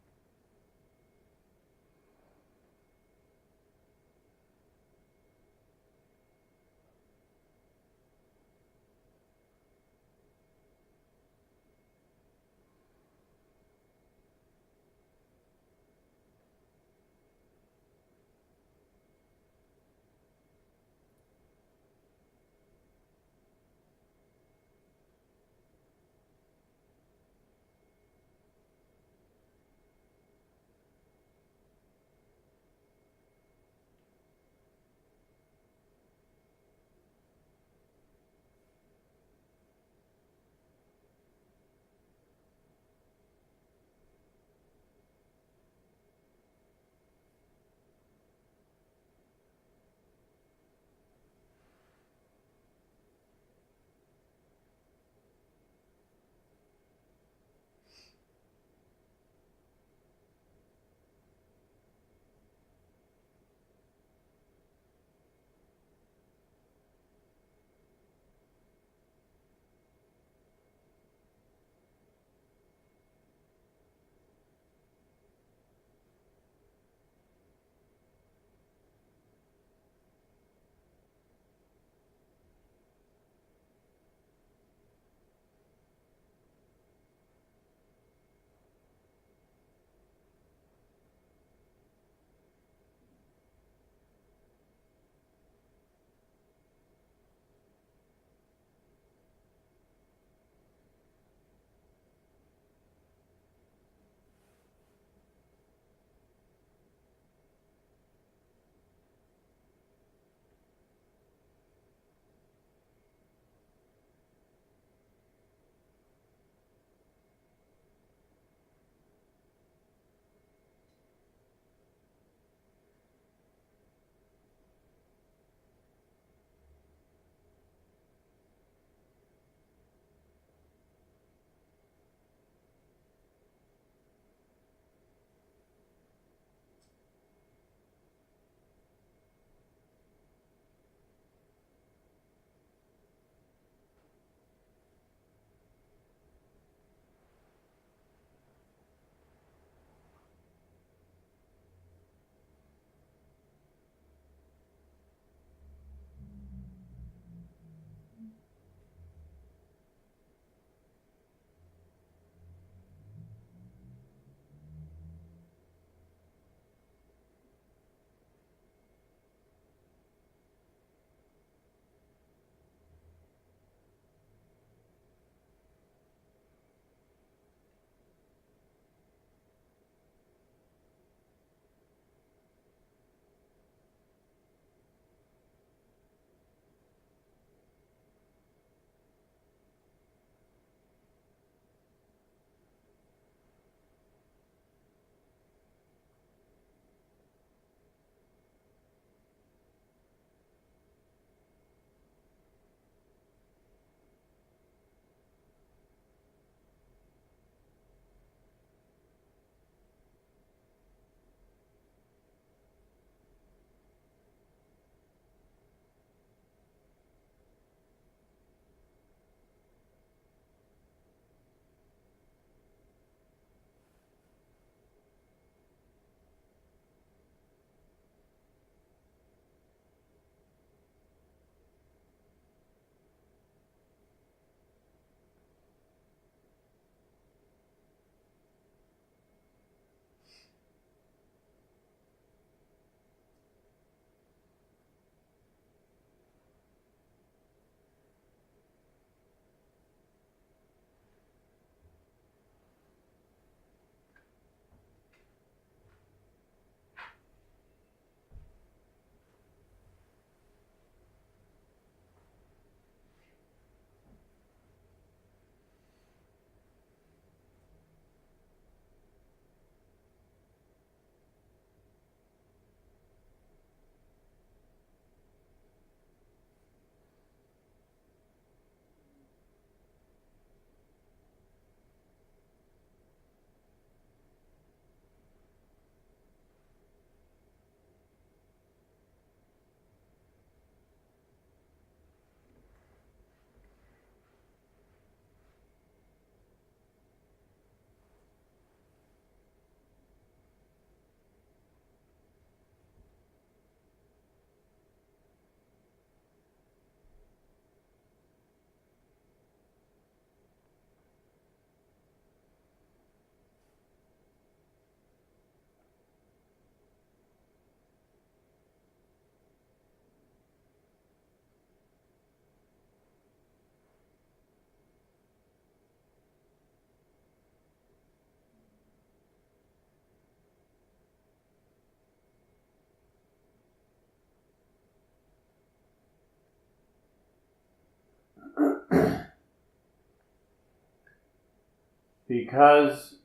[SPEAKER 1] because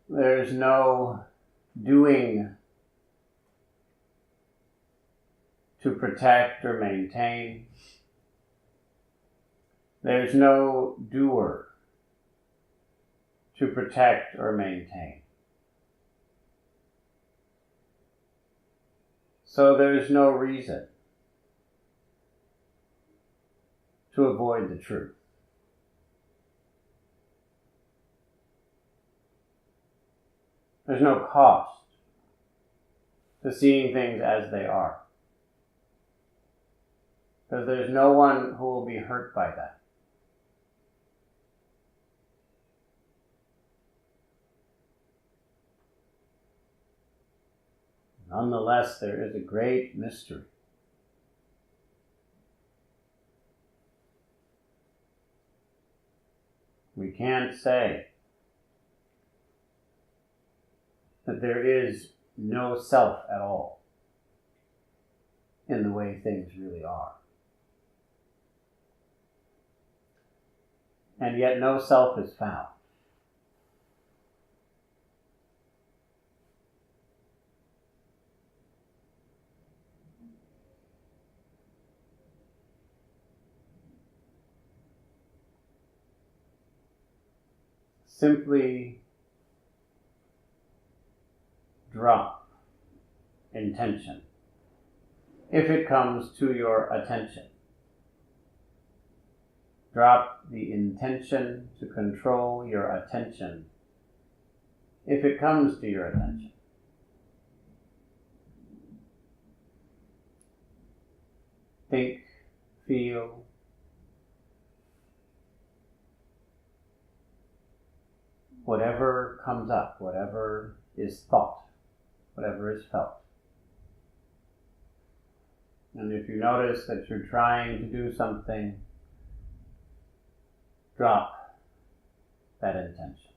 [SPEAKER 1] there's no doing to protect or maintain, there's no doer to protect or maintain. So there's no reason to avoid the truth. There's no cost to seeing things as they are, because there's no one who will be hurt by that. Nonetheless, there is a great mystery. We can't say that there is no self at all in the way things really are. And yet no self is found. Simply drop intention if it comes to your attention. Drop the intention to control your attention if it comes to your attention. Think, feel, whatever comes up, whatever is thought, whatever is felt. And if you notice that you're trying to do something, drop that intention.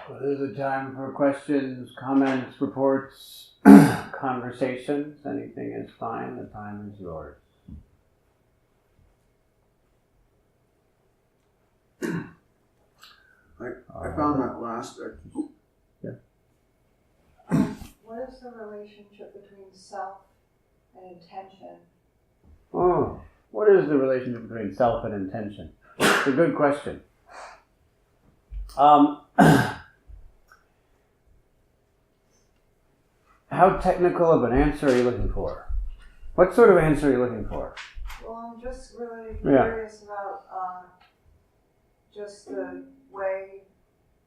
[SPEAKER 1] Well, this is a time for questions, comments, reports, conversations. Anything is fine. The time is yours.
[SPEAKER 4] I found that last exercise.
[SPEAKER 2] What is the relationship between self and intention?
[SPEAKER 1] Oh, what is the relationship between self and intention? It's a good question. How technical of an answer are you looking for? What sort of answer are you looking for?
[SPEAKER 2] Well, I'm just really
[SPEAKER 1] Yeah.
[SPEAKER 2] curious about just the way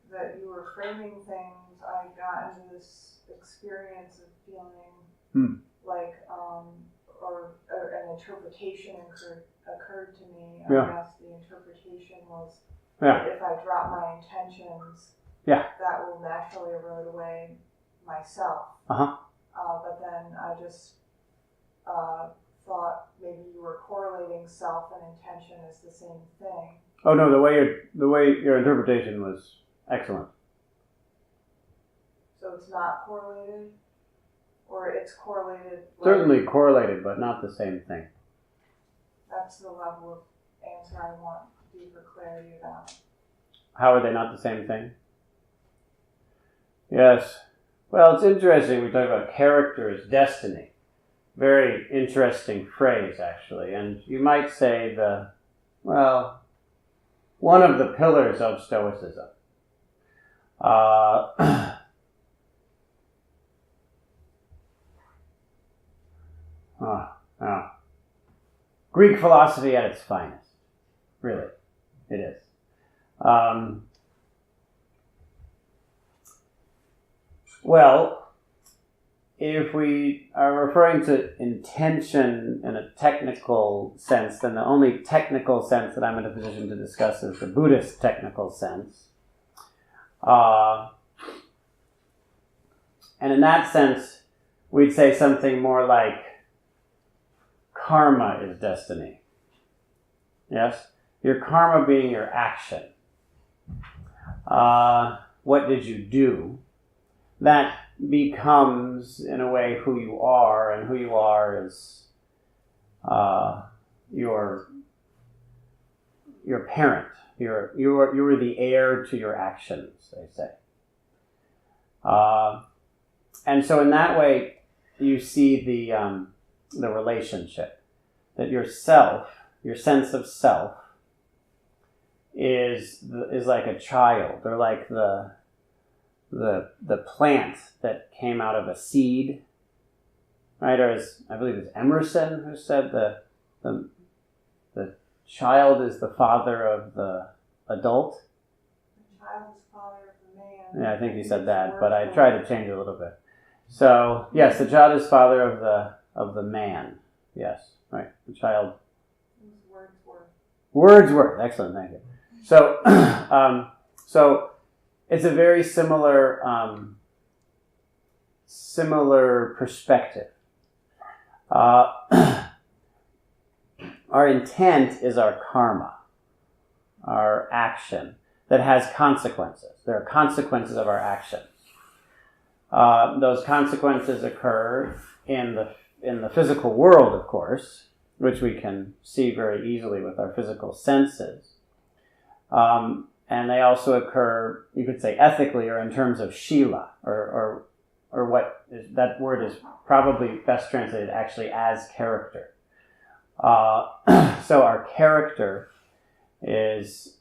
[SPEAKER 2] that you were framing things. I got into this experience of feeling like, or an interpretation occurred to me. I
[SPEAKER 1] Yeah.
[SPEAKER 2] guess the interpretation was
[SPEAKER 1] Yeah.
[SPEAKER 2] that if I drop my intentions,
[SPEAKER 1] Yeah.
[SPEAKER 2] that will naturally erode away myself.
[SPEAKER 1] Uh-huh.
[SPEAKER 2] But then I just thought maybe you were correlating self and intention as the same thing.
[SPEAKER 1] Oh no, the way your interpretation was excellent.
[SPEAKER 2] So it's not correlated? Or it's correlated?
[SPEAKER 1] Certainly correlated, but not the same thing.
[SPEAKER 2] That's the level of answer I want deeper clarity about.
[SPEAKER 1] How are they not the same thing? Yes. Well, it's interesting. We talk about character as destiny. Very interesting phrase, actually. And you might say one of the pillars of Stoicism. Greek philosophy at its finest. Really, it is. Well, if we are referring to intention in a technical sense, then the only technical sense that I'm in a position to discuss is the Buddhist technical sense. And in that sense, we'd say something more like karma is destiny. Yes? Your karma being your action. What did you do? That becomes, in a way, who you are, and who you are is your parent. You're the heir to your actions, they say. And so in that way, you see the relationship. That your self, your sense of self, is like a child, or like the plant that came out of a seed, right? Or as I believe it's Emerson who said the child is the father of the adult.
[SPEAKER 2] The child is the father of the man.
[SPEAKER 1] Yeah, I think he said that, but I tried to change it a little bit. So yes, the child is father of the man. Yes, right. The child.
[SPEAKER 2] It was
[SPEAKER 1] Wordsworth. Excellent, thank you. So, so it's a very similar perspective. Our intent is our karma, our action that has consequences. There are consequences of our actions. Those consequences occur in the physical world, of course, which we can see very easily with our physical senses. And they also occur, you could say, ethically, or in terms of shila, or what is, that word is probably best translated actually as character. So our character is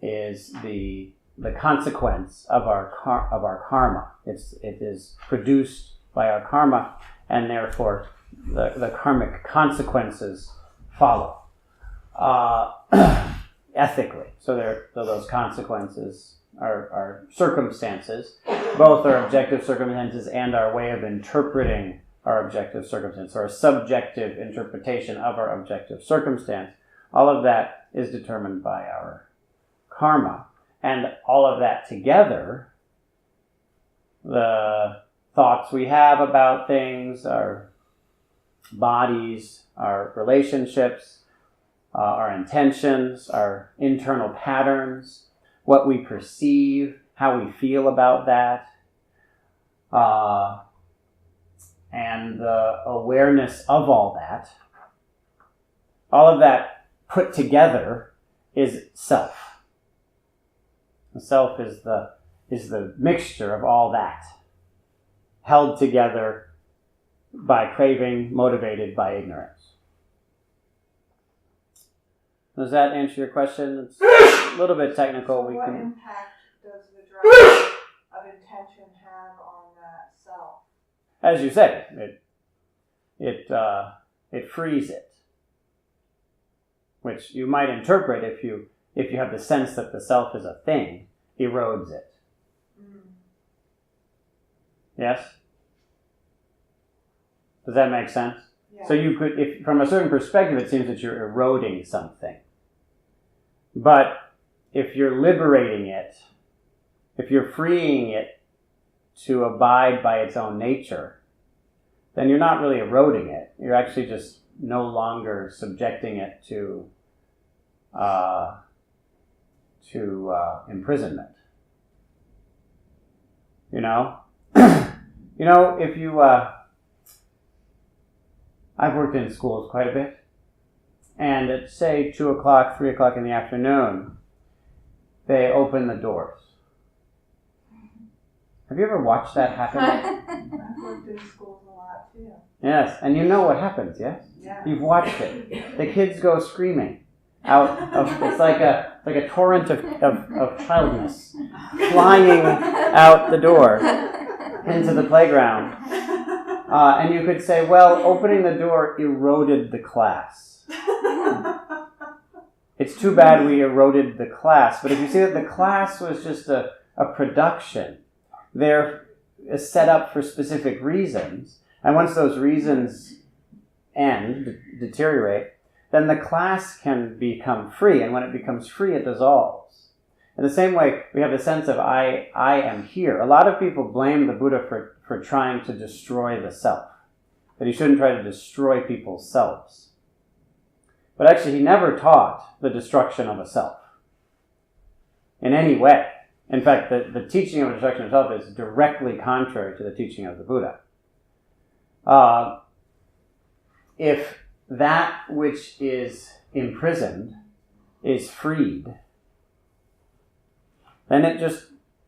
[SPEAKER 1] the consequence of our karma. It is produced by our karma, and therefore the karmic consequences follow ethically. So those consequences are circumstances. Both are objective circumstances and our way of interpreting our objective circumstance, or a subjective interpretation of our objective circumstance. All of that is determined by our karma. And all of that together, the thoughts we have about things, our bodies, our relationships, our intentions, our internal patterns, what we perceive, how we feel about that, and the awareness of all of that put together is self. The self is the mixture of all that, held together by craving, motivated by ignorance. Does that answer your question? It's a little bit technical.
[SPEAKER 2] So what impact does the driving of intention have on that self?
[SPEAKER 1] As you say, it frees it, which you might interpret if you have the sense that the self is a thing, erodes it. Yes? Does that make sense?
[SPEAKER 2] Yeah.
[SPEAKER 1] So you could, if from a certain perspective, it seems that you're eroding something. But if you're liberating it, if you're freeing it to abide by its own nature, then you're not really eroding it. You're actually just no longer subjecting it to imprisonment. You know? If you... I've worked in schools quite a bit. And at, say, 2 o'clock, 3 o'clock in the afternoon, they open the doors. Have you ever watched that happen?
[SPEAKER 2] I've worked in schools a lot too.
[SPEAKER 1] Yes, and you know what happens, yes?
[SPEAKER 2] Yeah.
[SPEAKER 1] You've watched it. The kids go screaming out of, it's like a torrent of childness flying out the door into the playground. And you could say, well, opening the door eroded the class. It's too bad we eroded the class. But if you see that the class was just a production, they're set up for specific reasons. And once those reasons end, deteriorate, then the class can become free. And when it becomes free, it dissolves. In the same way, we have the sense of I am here. A lot of people blame the Buddha for trying to destroy the self. That he shouldn't try to destroy people's selves. But actually, he never taught the destruction of a self in any way. In fact, the teaching of the destruction of self is directly contrary to the teaching of the Buddha. If that which is imprisoned is freed, then it just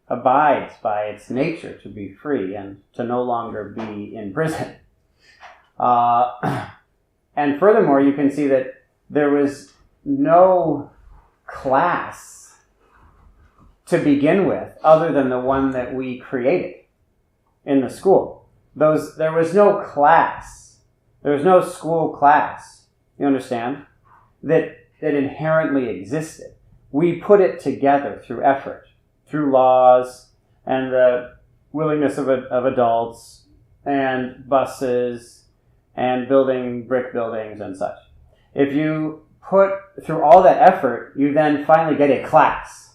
[SPEAKER 1] abides by its nature to be free and to no longer be in prison. And furthermore, you can see that there was no class to begin with other than the one that we created in the school. There was no class. There was no school class, you understand, that inherently existed. We put it together through effort, through laws and the willingness of adults and buses and building brick buildings and such. If you put through all that effort, you then finally get a class.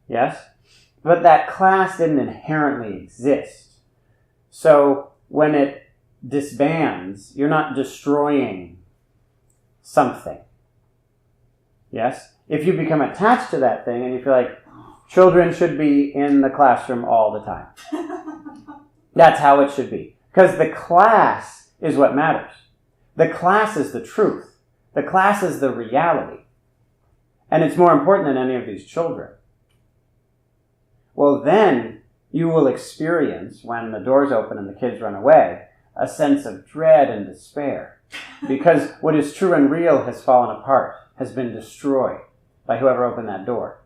[SPEAKER 1] Yes? But that class didn't inherently exist. So when it disbands, you're not destroying something. Yes? If you become attached to that thing and you feel like children should be in the classroom all the time, that's how it should be. Because the class is what matters. The class is the truth. The class is the reality. And it's more important than any of these children. Well, then you will experience, when the doors open and the kids run away, a sense of dread and despair. Because what is true and real has fallen apart, has been destroyed by whoever opened that door.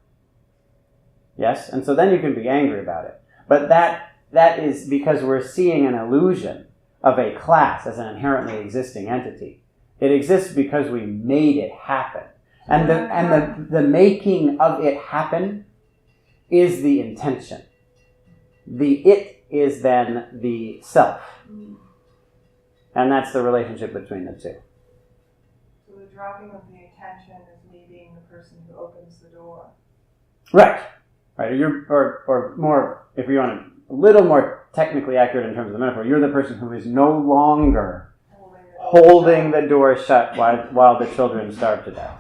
[SPEAKER 1] Yes? And so then you can be angry about it. But that is because we're seeing an illusion of a class as an inherently existing entity. It exists because we made it happen. And the making of it happen is the intention. The it is then the self. And that's the relationship between the two.
[SPEAKER 2] So the dropping of the attention is me being the person who opens the door.
[SPEAKER 1] Right. Or more, if you want a little more technically accurate in terms of the metaphor, you're the person who is no longer holding the door shut while the children starve to death.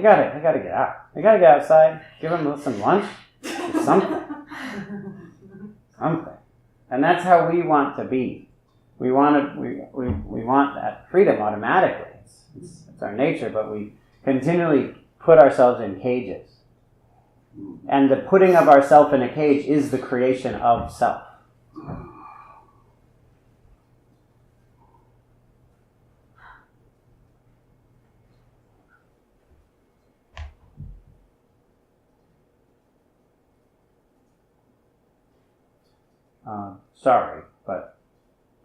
[SPEAKER 1] gotta get out. They gotta get outside. Give them some lunch, something. And that's how we want to be. We want that freedom automatically. It's our nature, but we continually put ourselves in cages. And the putting of ourself in a cage is the creation of self. Sorry, but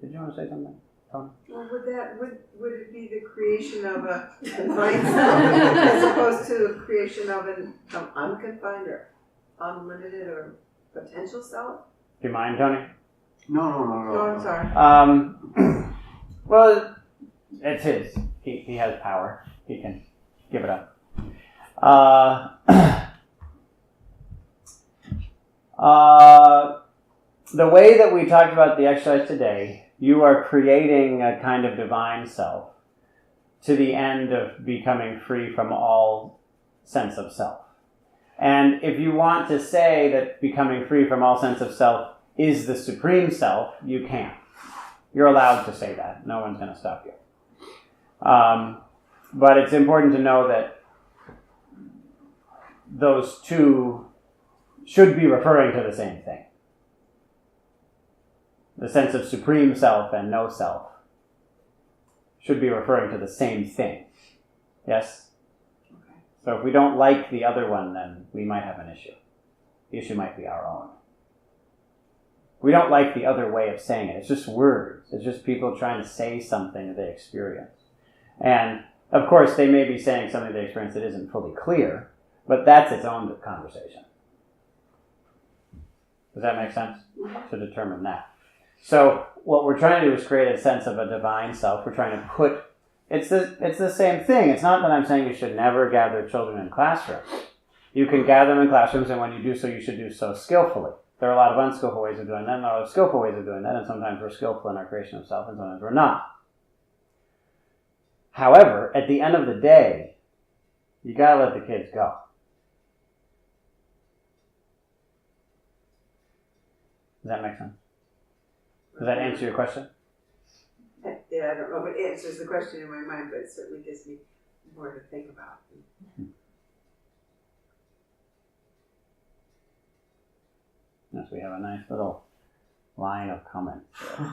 [SPEAKER 1] did you want to say something, Tony?
[SPEAKER 5] Well, would it be the creation of a confined self as opposed to the creation of an unconfined or unlimited or potential self?
[SPEAKER 1] Do you mind, Tony?
[SPEAKER 4] No.
[SPEAKER 5] Oh, I'm sorry.
[SPEAKER 1] Well, it's his. He has power. He can give it up. The way that we talked about the exercise today, you are creating a kind of divine self to the end of becoming free from all sense of self. And if you want to say that becoming free from all sense of self is the supreme self, you can. You're allowed to say that. No one's going to stop you. But it's important to know that those two should be referring to the same thing. The sense of supreme self and no self should be referring to the same thing. Yes? Okay. So if we don't like the other one, then we might have an issue. The issue might be our own. We don't like the other way of saying it. It's just words. It's just people trying to say something that they experience. And, of course, they may be saying something they experience that isn't fully clear, but that's its own conversation. Does that make sense? To determine that. So what we're trying to do is create a sense of a divine self. We're trying to put... It's the same thing. It's not that I'm saying you should never gather children in classrooms. You can gather them in classrooms, and when you do so, you should do so skillfully. There are a lot of unskillful ways of doing that, and there are a lot of skillful ways of doing that, and sometimes we're skillful in our creation of self, and sometimes we're not. However, at the end of the day, you gotta let the kids go. Does that make sense? Does that answer your question?
[SPEAKER 5] Yeah, I don't know if it answers the question in my mind, but it certainly gives me more to think about.
[SPEAKER 1] Yes, we have a nice little line of comments.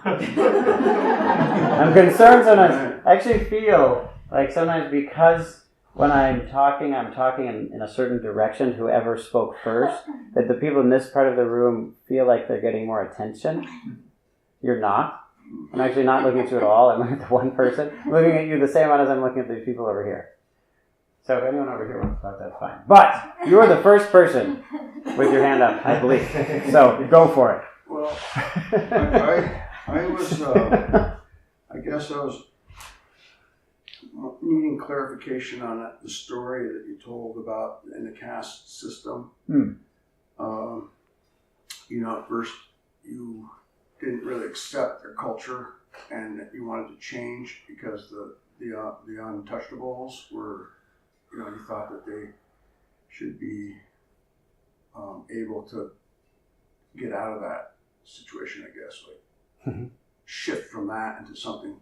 [SPEAKER 1] I'm concerned sometimes. I actually feel like sometimes because when I'm talking in a certain direction, whoever spoke first, that the people in this part of the room feel like they're getting more attention. You're not. I'm actually not looking at you at all. I'm looking at the one person. I'm looking at you the same amount as I'm looking at the people over here. So if anyone over here wants to talk, that's fine. But you're the first person with your hand up, I believe. So go for it.
[SPEAKER 4] Well, I was needing clarification on the story that you told about in the caste system. At first you didn't really accept their culture and that you wanted to change because the untouchables were, you thought that they should be able to get out of that situation, I guess, shift from that into something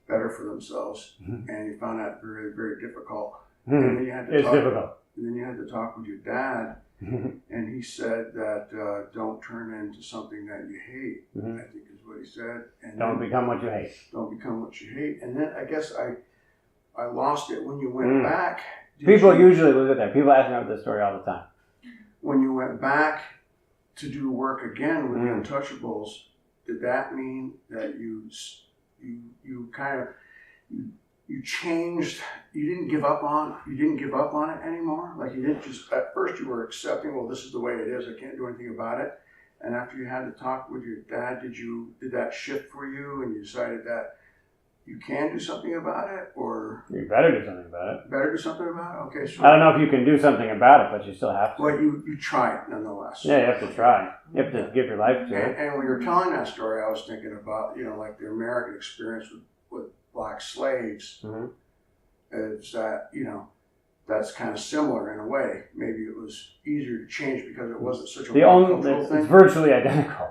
[SPEAKER 4] better for themselves. And you found that very, very difficult. And then you had to
[SPEAKER 1] difficult.
[SPEAKER 4] And then you had to talk with your dad, and he said that don't turn into something that you hate. I think is what he said. And
[SPEAKER 1] don't become what you hate.
[SPEAKER 4] Don't become what you hate. And then I guess I lost it when you went back.
[SPEAKER 1] People usually lose it there. People ask me about this story all the time.
[SPEAKER 4] When you went back to do work again with the untouchables, did that mean that you changed? You didn't give up on it anymore. Like you didn't just at first you were accepting. Well, this is the way it is. I can't do anything about it. And after you had to talk with your dad, did that shift for you? And you decided that you can do something about it, or
[SPEAKER 1] you better do something about it.
[SPEAKER 4] Better do something about it. Okay. So
[SPEAKER 1] I don't know if you can do something about it, but you still have to.
[SPEAKER 4] Well, you try it nonetheless.
[SPEAKER 1] Yeah, you have to try. You have to give your life to it.
[SPEAKER 4] And when you were telling that story, I was thinking about like the American experience with black slaves. Is that that's kind of similar in a way. Maybe it was easier to change because it wasn't such a
[SPEAKER 1] It's
[SPEAKER 4] thing.
[SPEAKER 1] virtually identical.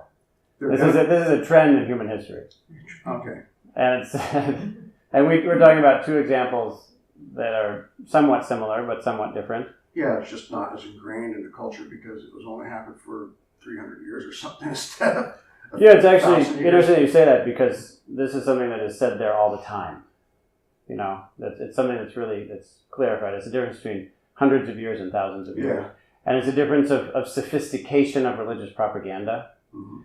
[SPEAKER 1] This is a trend in human history.
[SPEAKER 4] Okay.
[SPEAKER 1] And it's and we're talking about two examples that are somewhat similar but somewhat different.
[SPEAKER 4] Yeah, it's just not as ingrained in the culture because it was only happened for 300 years or something instead of.
[SPEAKER 1] Yeah, it's actually interesting that you say that because this is something that is said there all the time. You know, it's something that's clarified. It's a difference between hundreds of years and thousands of years.
[SPEAKER 4] Yeah.
[SPEAKER 1] And it's a difference of sophistication of religious propaganda.
[SPEAKER 4] Mm-hmm.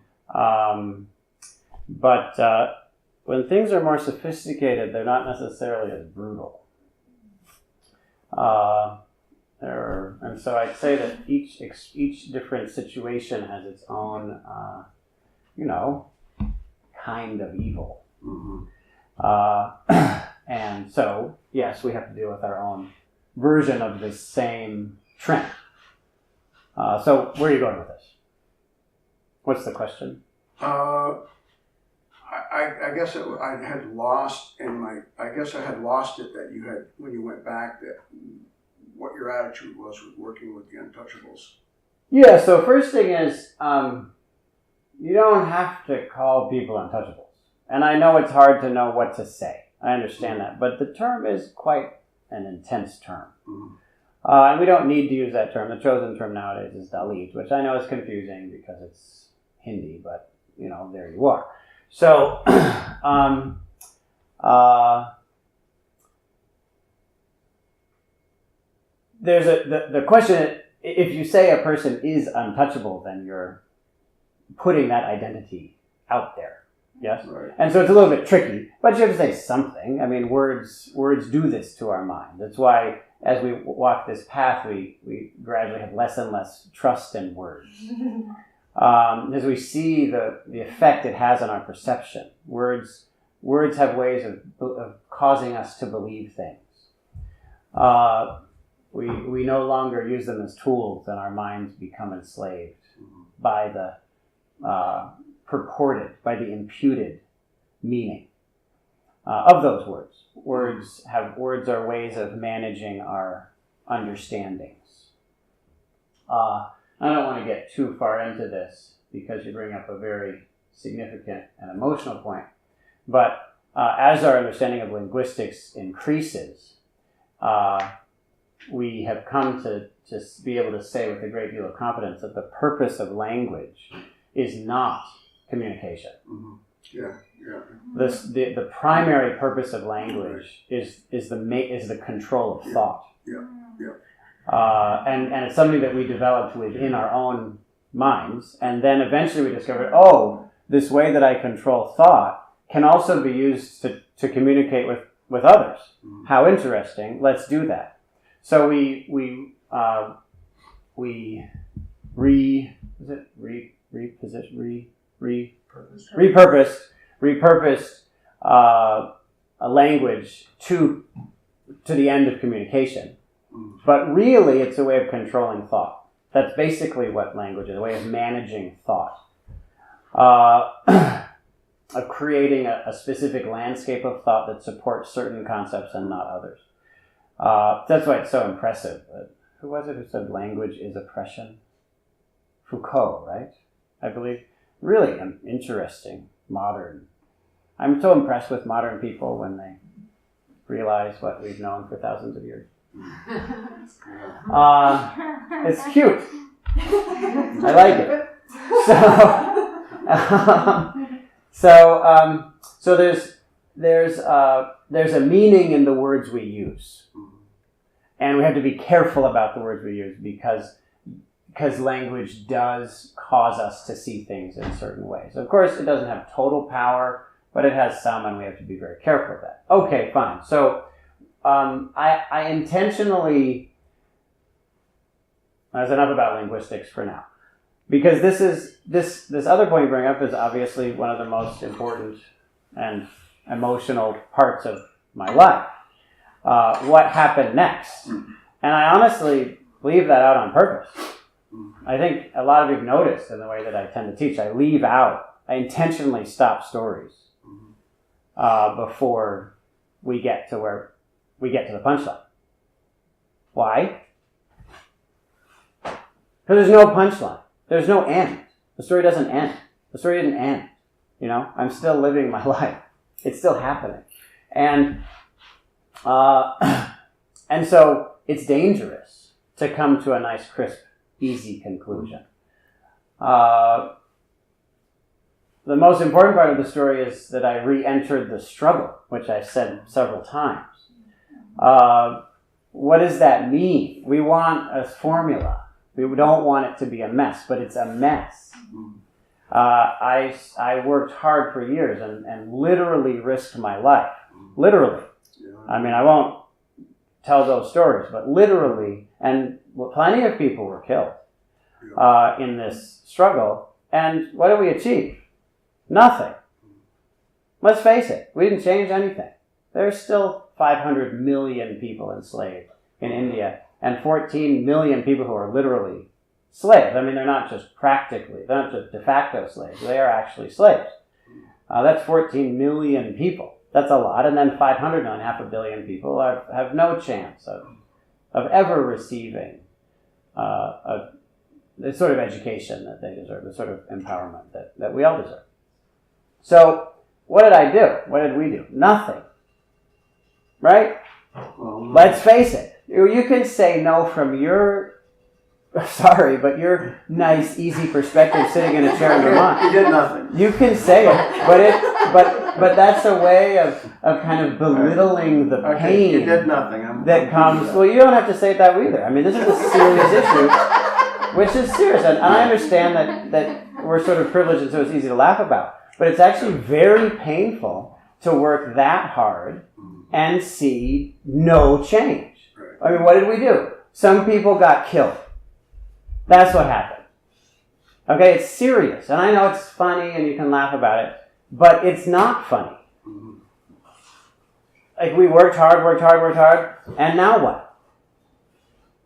[SPEAKER 1] But when things are more sophisticated, they're not necessarily as brutal. And so I'd say that each different situation has its own, kind of evil.
[SPEAKER 4] Mm-hmm.
[SPEAKER 1] And so, yes, we have to deal with our own version of the same trend. So where are you going with this? What's the question?
[SPEAKER 4] I guess I had lost I had lost it that you had, when you went back, that what your attitude was with working with the untouchables.
[SPEAKER 1] Yeah, so first thing is, you don't have to call people untouchables. And I know it's hard to know what to say. I understand that. But the term is quite an intense term.
[SPEAKER 4] Mm-hmm.
[SPEAKER 1] And we don't need to use that term. The chosen term nowadays is Dalit, which I know is confusing because it's Hindi, but, there you are. So, there's the question, if you say a person is untouchable, then you're putting that identity out there. Yes?
[SPEAKER 4] Right.
[SPEAKER 1] And so it's a little bit tricky, but you have to say something. I mean, words do this to our mind. That's why as we walk this path, we gradually have less and less trust in words. As we see the effect it has on our perception. Words have ways of causing us to believe things. We no longer use them as tools, and our minds become enslaved by the by the imputed meaning of those words. Words are ways of managing our understandings. I don't want to get too far into this because you bring up a very significant and emotional point. But as our understanding of linguistics increases, we have come to be able to say with a great deal of confidence that the purpose of language is not communication.
[SPEAKER 4] Mm-hmm. Yeah.
[SPEAKER 1] The primary purpose of language is the control of thought.
[SPEAKER 4] Yeah.
[SPEAKER 1] And it's something that we developed within our own minds, and then eventually we discovered, this way that I control thought can also be used to communicate with others.
[SPEAKER 4] Mm-hmm.
[SPEAKER 1] How interesting! Let's do that. So we repurposed a language to the end of communication. But really, it's a way of controlling thought. That's basically what language is, a way of managing thought. Of creating a specific landscape of thought that supports certain concepts and not others. That's why it's so impressive. Who was it who said language is oppression? Foucault, right? I believe. Really interesting, modern. I'm so impressed with modern people when they realize what we've known for thousands of years. It's cute. I like it. So there's a meaning in the words we use, and we have to be careful about the words we use because language does cause us to see things in certain ways. Of course, it doesn't have total power, but it has some, and we have to be very careful of that. Okay, fine. So I intentionally. That's enough about linguistics for now. Because this other point you bring up is obviously one of the most important and emotional parts of my life. What happened next? And I honestly leave that out on purpose. I think a lot of you've noticed in the way that I tend to teach, I intentionally stop stories before we get to the punchline. Why? Because there's no punchline. There's no end. The story doesn't end. The story didn't end. I'm still living my life. It's still happening. And so it's dangerous to come to a nice, crisp, easy conclusion. The most important part of the story is that I re-entered the struggle, which I said several times. What does that mean? We want a formula. We don't want it to be a mess, but it's a mess. I worked hard for years and literally risked my life. Literally. I mean, I won't tell those stories, but literally, and plenty of people were killed in this struggle. And what did we achieve? Nothing. Let's face it, we didn't change anything. There's still 500 million people enslaved in India and 14 million people who are literally slaves. I mean, they're not just de facto slaves. They are actually slaves. That's 14 million people. That's a lot. And then 500 million, half a billion people have no chance of ever receiving the sort of education that they deserve, the sort of empowerment that we all deserve. So what did I do? What did we do? Nothing. Right? Let's face it. You can say no from your, sorry, but your nice, easy perspective sitting in a chair in your mind.
[SPEAKER 4] You did nothing.
[SPEAKER 1] You can say it, but that's a way of kind of belittling the pain.
[SPEAKER 4] You did nothing.
[SPEAKER 1] That comes. Well, you don't have to say it that way either. I mean, this is a serious issue, which is serious, and I understand that we're sort of privileged, and so it's easy to laugh about. But it's actually very painful to work that hard and see no change. I mean, what did we do? Some people got killed. That's what happened. Okay, it's serious. And I know it's funny and you can laugh about it, but it's not funny. Like, we worked hard, and now what?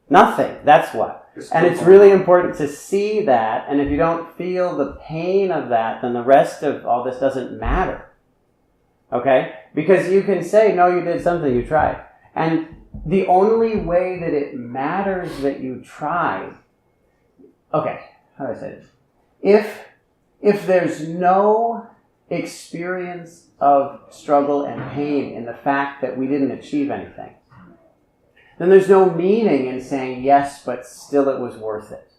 [SPEAKER 1] Nothing. That's what. And it's really important to see that, and if you don't feel the pain of that, then the rest of all this doesn't matter. Okay? Because you can say, no, you did something, you tried. And the only way that it matters that you tried, okay, how do I say this? If there's no experience of struggle and pain in the fact that we didn't achieve anything, then there's no meaning in saying yes, but still it was worth it.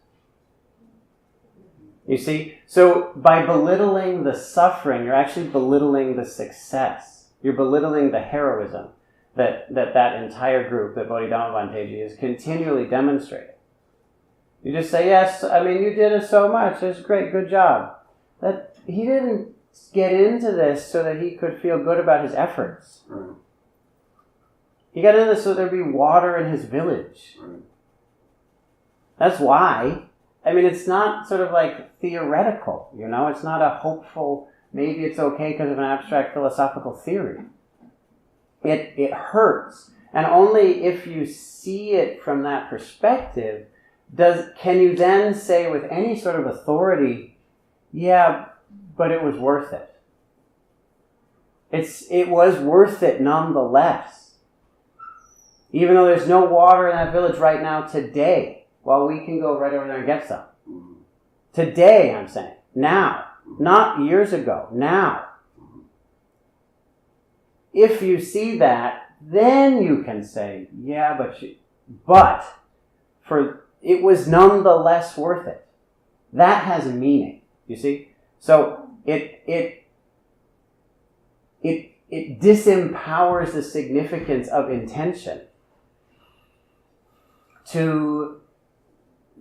[SPEAKER 1] You see? So by belittling the suffering, you're actually belittling the success. You're belittling the heroism that entire group that Bodhidharma Bhanteji is continually demonstrating. You just say, yes, I mean, you did it so much. It's great, good job. That he didn't get into this so that he could feel good about his efforts.
[SPEAKER 4] Right.
[SPEAKER 1] He got into this so there'd be water in his village.
[SPEAKER 4] Right.
[SPEAKER 1] That's why. I mean, it's not sort of like theoretical, It's not a hopeful, maybe it's okay because of an abstract philosophical theory. It hurts. And only if you see it from that perspective can you then say with any sort of authority, yeah, but it was worth it. It was worth it nonetheless. Even though there's no water in that village right now today, well, we can go right over there and get some. Today, I'm saying. Now. Not years ago. Now. If you see that, then you can say, yeah, but it was nonetheless worth it. That has meaning, you see? So it disempowers the significance of intention to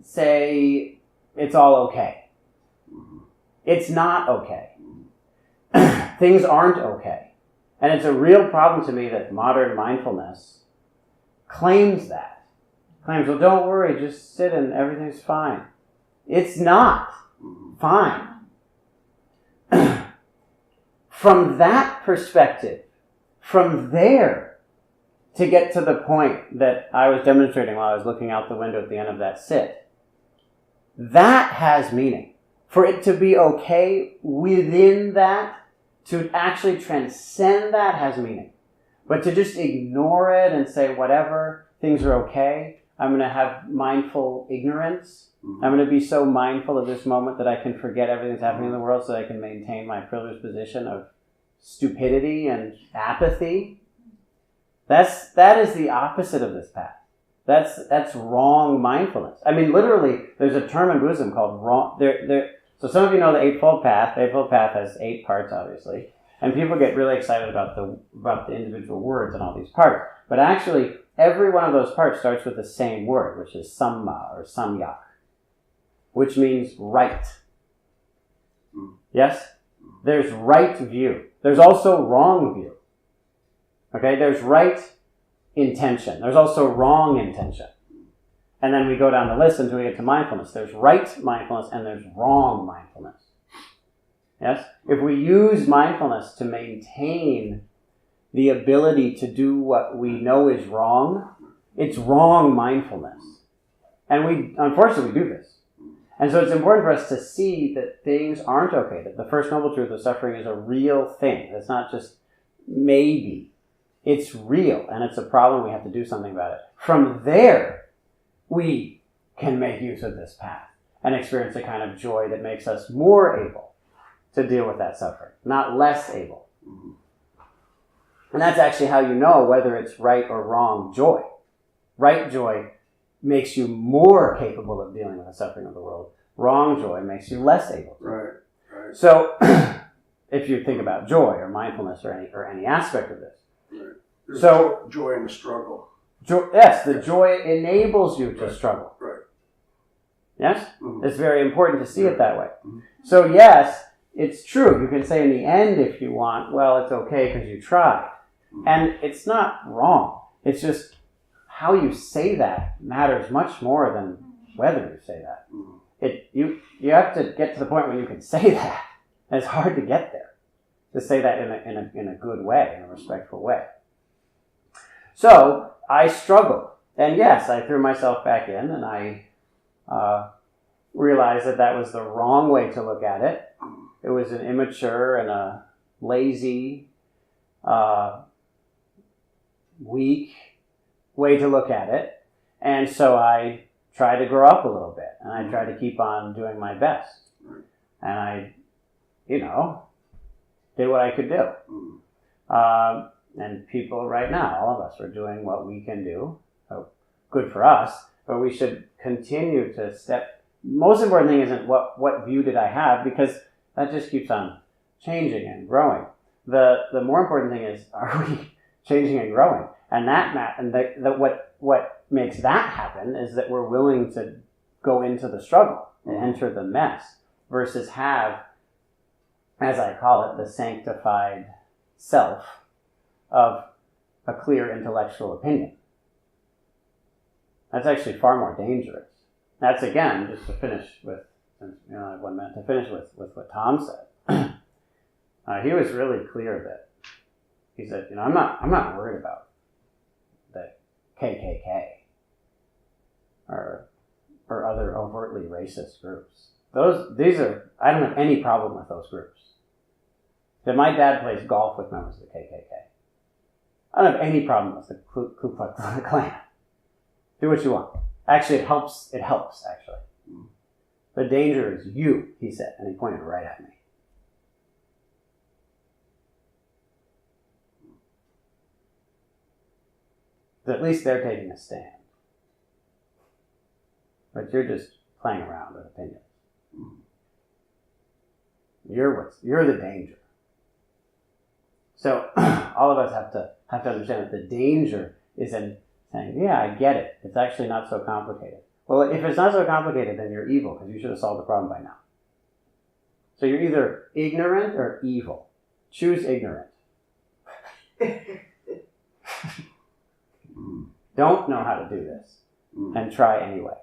[SPEAKER 1] say it's all okay. It's not okay. Things aren't okay. And it's a real problem to me that modern mindfulness claims that. Claims, well, don't worry, just sit and everything's fine. It's not fine. From that perspective, from there, to get to the point that I was demonstrating while I was looking out the window at the end of that sit, that has meaning. For it to be okay within that, to actually transcend that has meaning. But to just ignore it and say whatever, things are okay, I'm going to have mindful ignorance.
[SPEAKER 4] Mm-hmm.
[SPEAKER 1] I'm going to be so mindful of this moment that I can forget everything that's happening in the world so that I can maintain my privileged position of stupidity and apathy. That is the opposite of this path. That's wrong mindfulness. I mean, literally, there's a term in Buddhism called wrong. So some of you know the Eightfold Path. The Eightfold Path has 8 parts, obviously, and people get really excited about the individual words and all these parts. But actually, every one of those parts starts with the same word, which is samma or samyak, which means right. Yes? There's right view. There's also wrong view. Okay? There's right intention. There's also wrong intention. And then we go down the list until we get to mindfulness. There's right mindfulness and there's wrong mindfulness. Yes? If we use mindfulness to maintain the ability to do what we know is wrong, it's wrong mindfulness. And unfortunately, we do this. And so it's important for us to see that things aren't okay, that the first noble truth of suffering is a real thing. It's not just maybe. It's real, and it's a problem. We have to do something about it. From there, we can make use of this path and experience a kind of joy that makes us more able to deal with that suffering, not less able. And that's actually how you know whether it's right or wrong joy. Right joy makes you more capable of dealing with the suffering of the world. Wrong joy makes you less able to.
[SPEAKER 4] Right.
[SPEAKER 1] So, if you think about joy or mindfulness or any aspect of this,
[SPEAKER 4] There's
[SPEAKER 1] so
[SPEAKER 4] joy in the struggle.
[SPEAKER 1] Yes, the joy enables you to struggle.
[SPEAKER 4] Right.
[SPEAKER 1] Yes?
[SPEAKER 4] Mm-hmm.
[SPEAKER 1] It's very important to see it that way.
[SPEAKER 4] Mm-hmm.
[SPEAKER 1] So yes, it's true. You can say in the end if you want, well, it's okay because you tried.
[SPEAKER 4] Mm-hmm.
[SPEAKER 1] And it's not wrong. It's just how you say that matters much more than whether you say that.
[SPEAKER 4] Mm-hmm.
[SPEAKER 1] You have to get to the point where you can say that. And it's hard to get there. To say that in a good way, in a respectful way. So I struggled. And yes, I threw myself back in and I realized that was the wrong way to look at it. It was an immature and a lazy, weak way to look at it. And so I tried to grow up a little bit and I tried to keep on doing my best. And I, did what I could do. And people right now, all of us, are doing what we can do. So good for us, but we should continue to step. Most important thing isn't what view did I have, because that just keeps on changing and growing. The more important thing is, are we changing and growing? And what makes that happen is that we're willing to go into the struggle and enter the mess versus have, as I call it, the sanctified self of a clear intellectual opinion. That's actually far more dangerous. That's, again, just to finish with, since I have 1 minute, to finish with what Tom said. He was really clear that he said, I'm not worried about the KKK or other overtly racist groups. I don't have any problem with those groups. That my dad plays golf with members of the KKK. I don't have any problem with the Ku Klux Klan. Do what you want. Actually, it helps, actually. The danger is you, he said, and he pointed right at me. But at least they're taking a stand. But you're just playing around with opinions. You're the danger. So all of us have to understand that the danger is in saying, yeah, I get it. It's actually not so complicated. Well, if it's not so complicated, then you're evil, because you should have solved the problem by now. So you're either ignorant or evil. Choose ignorant. Don't know how to do this, and try anyway.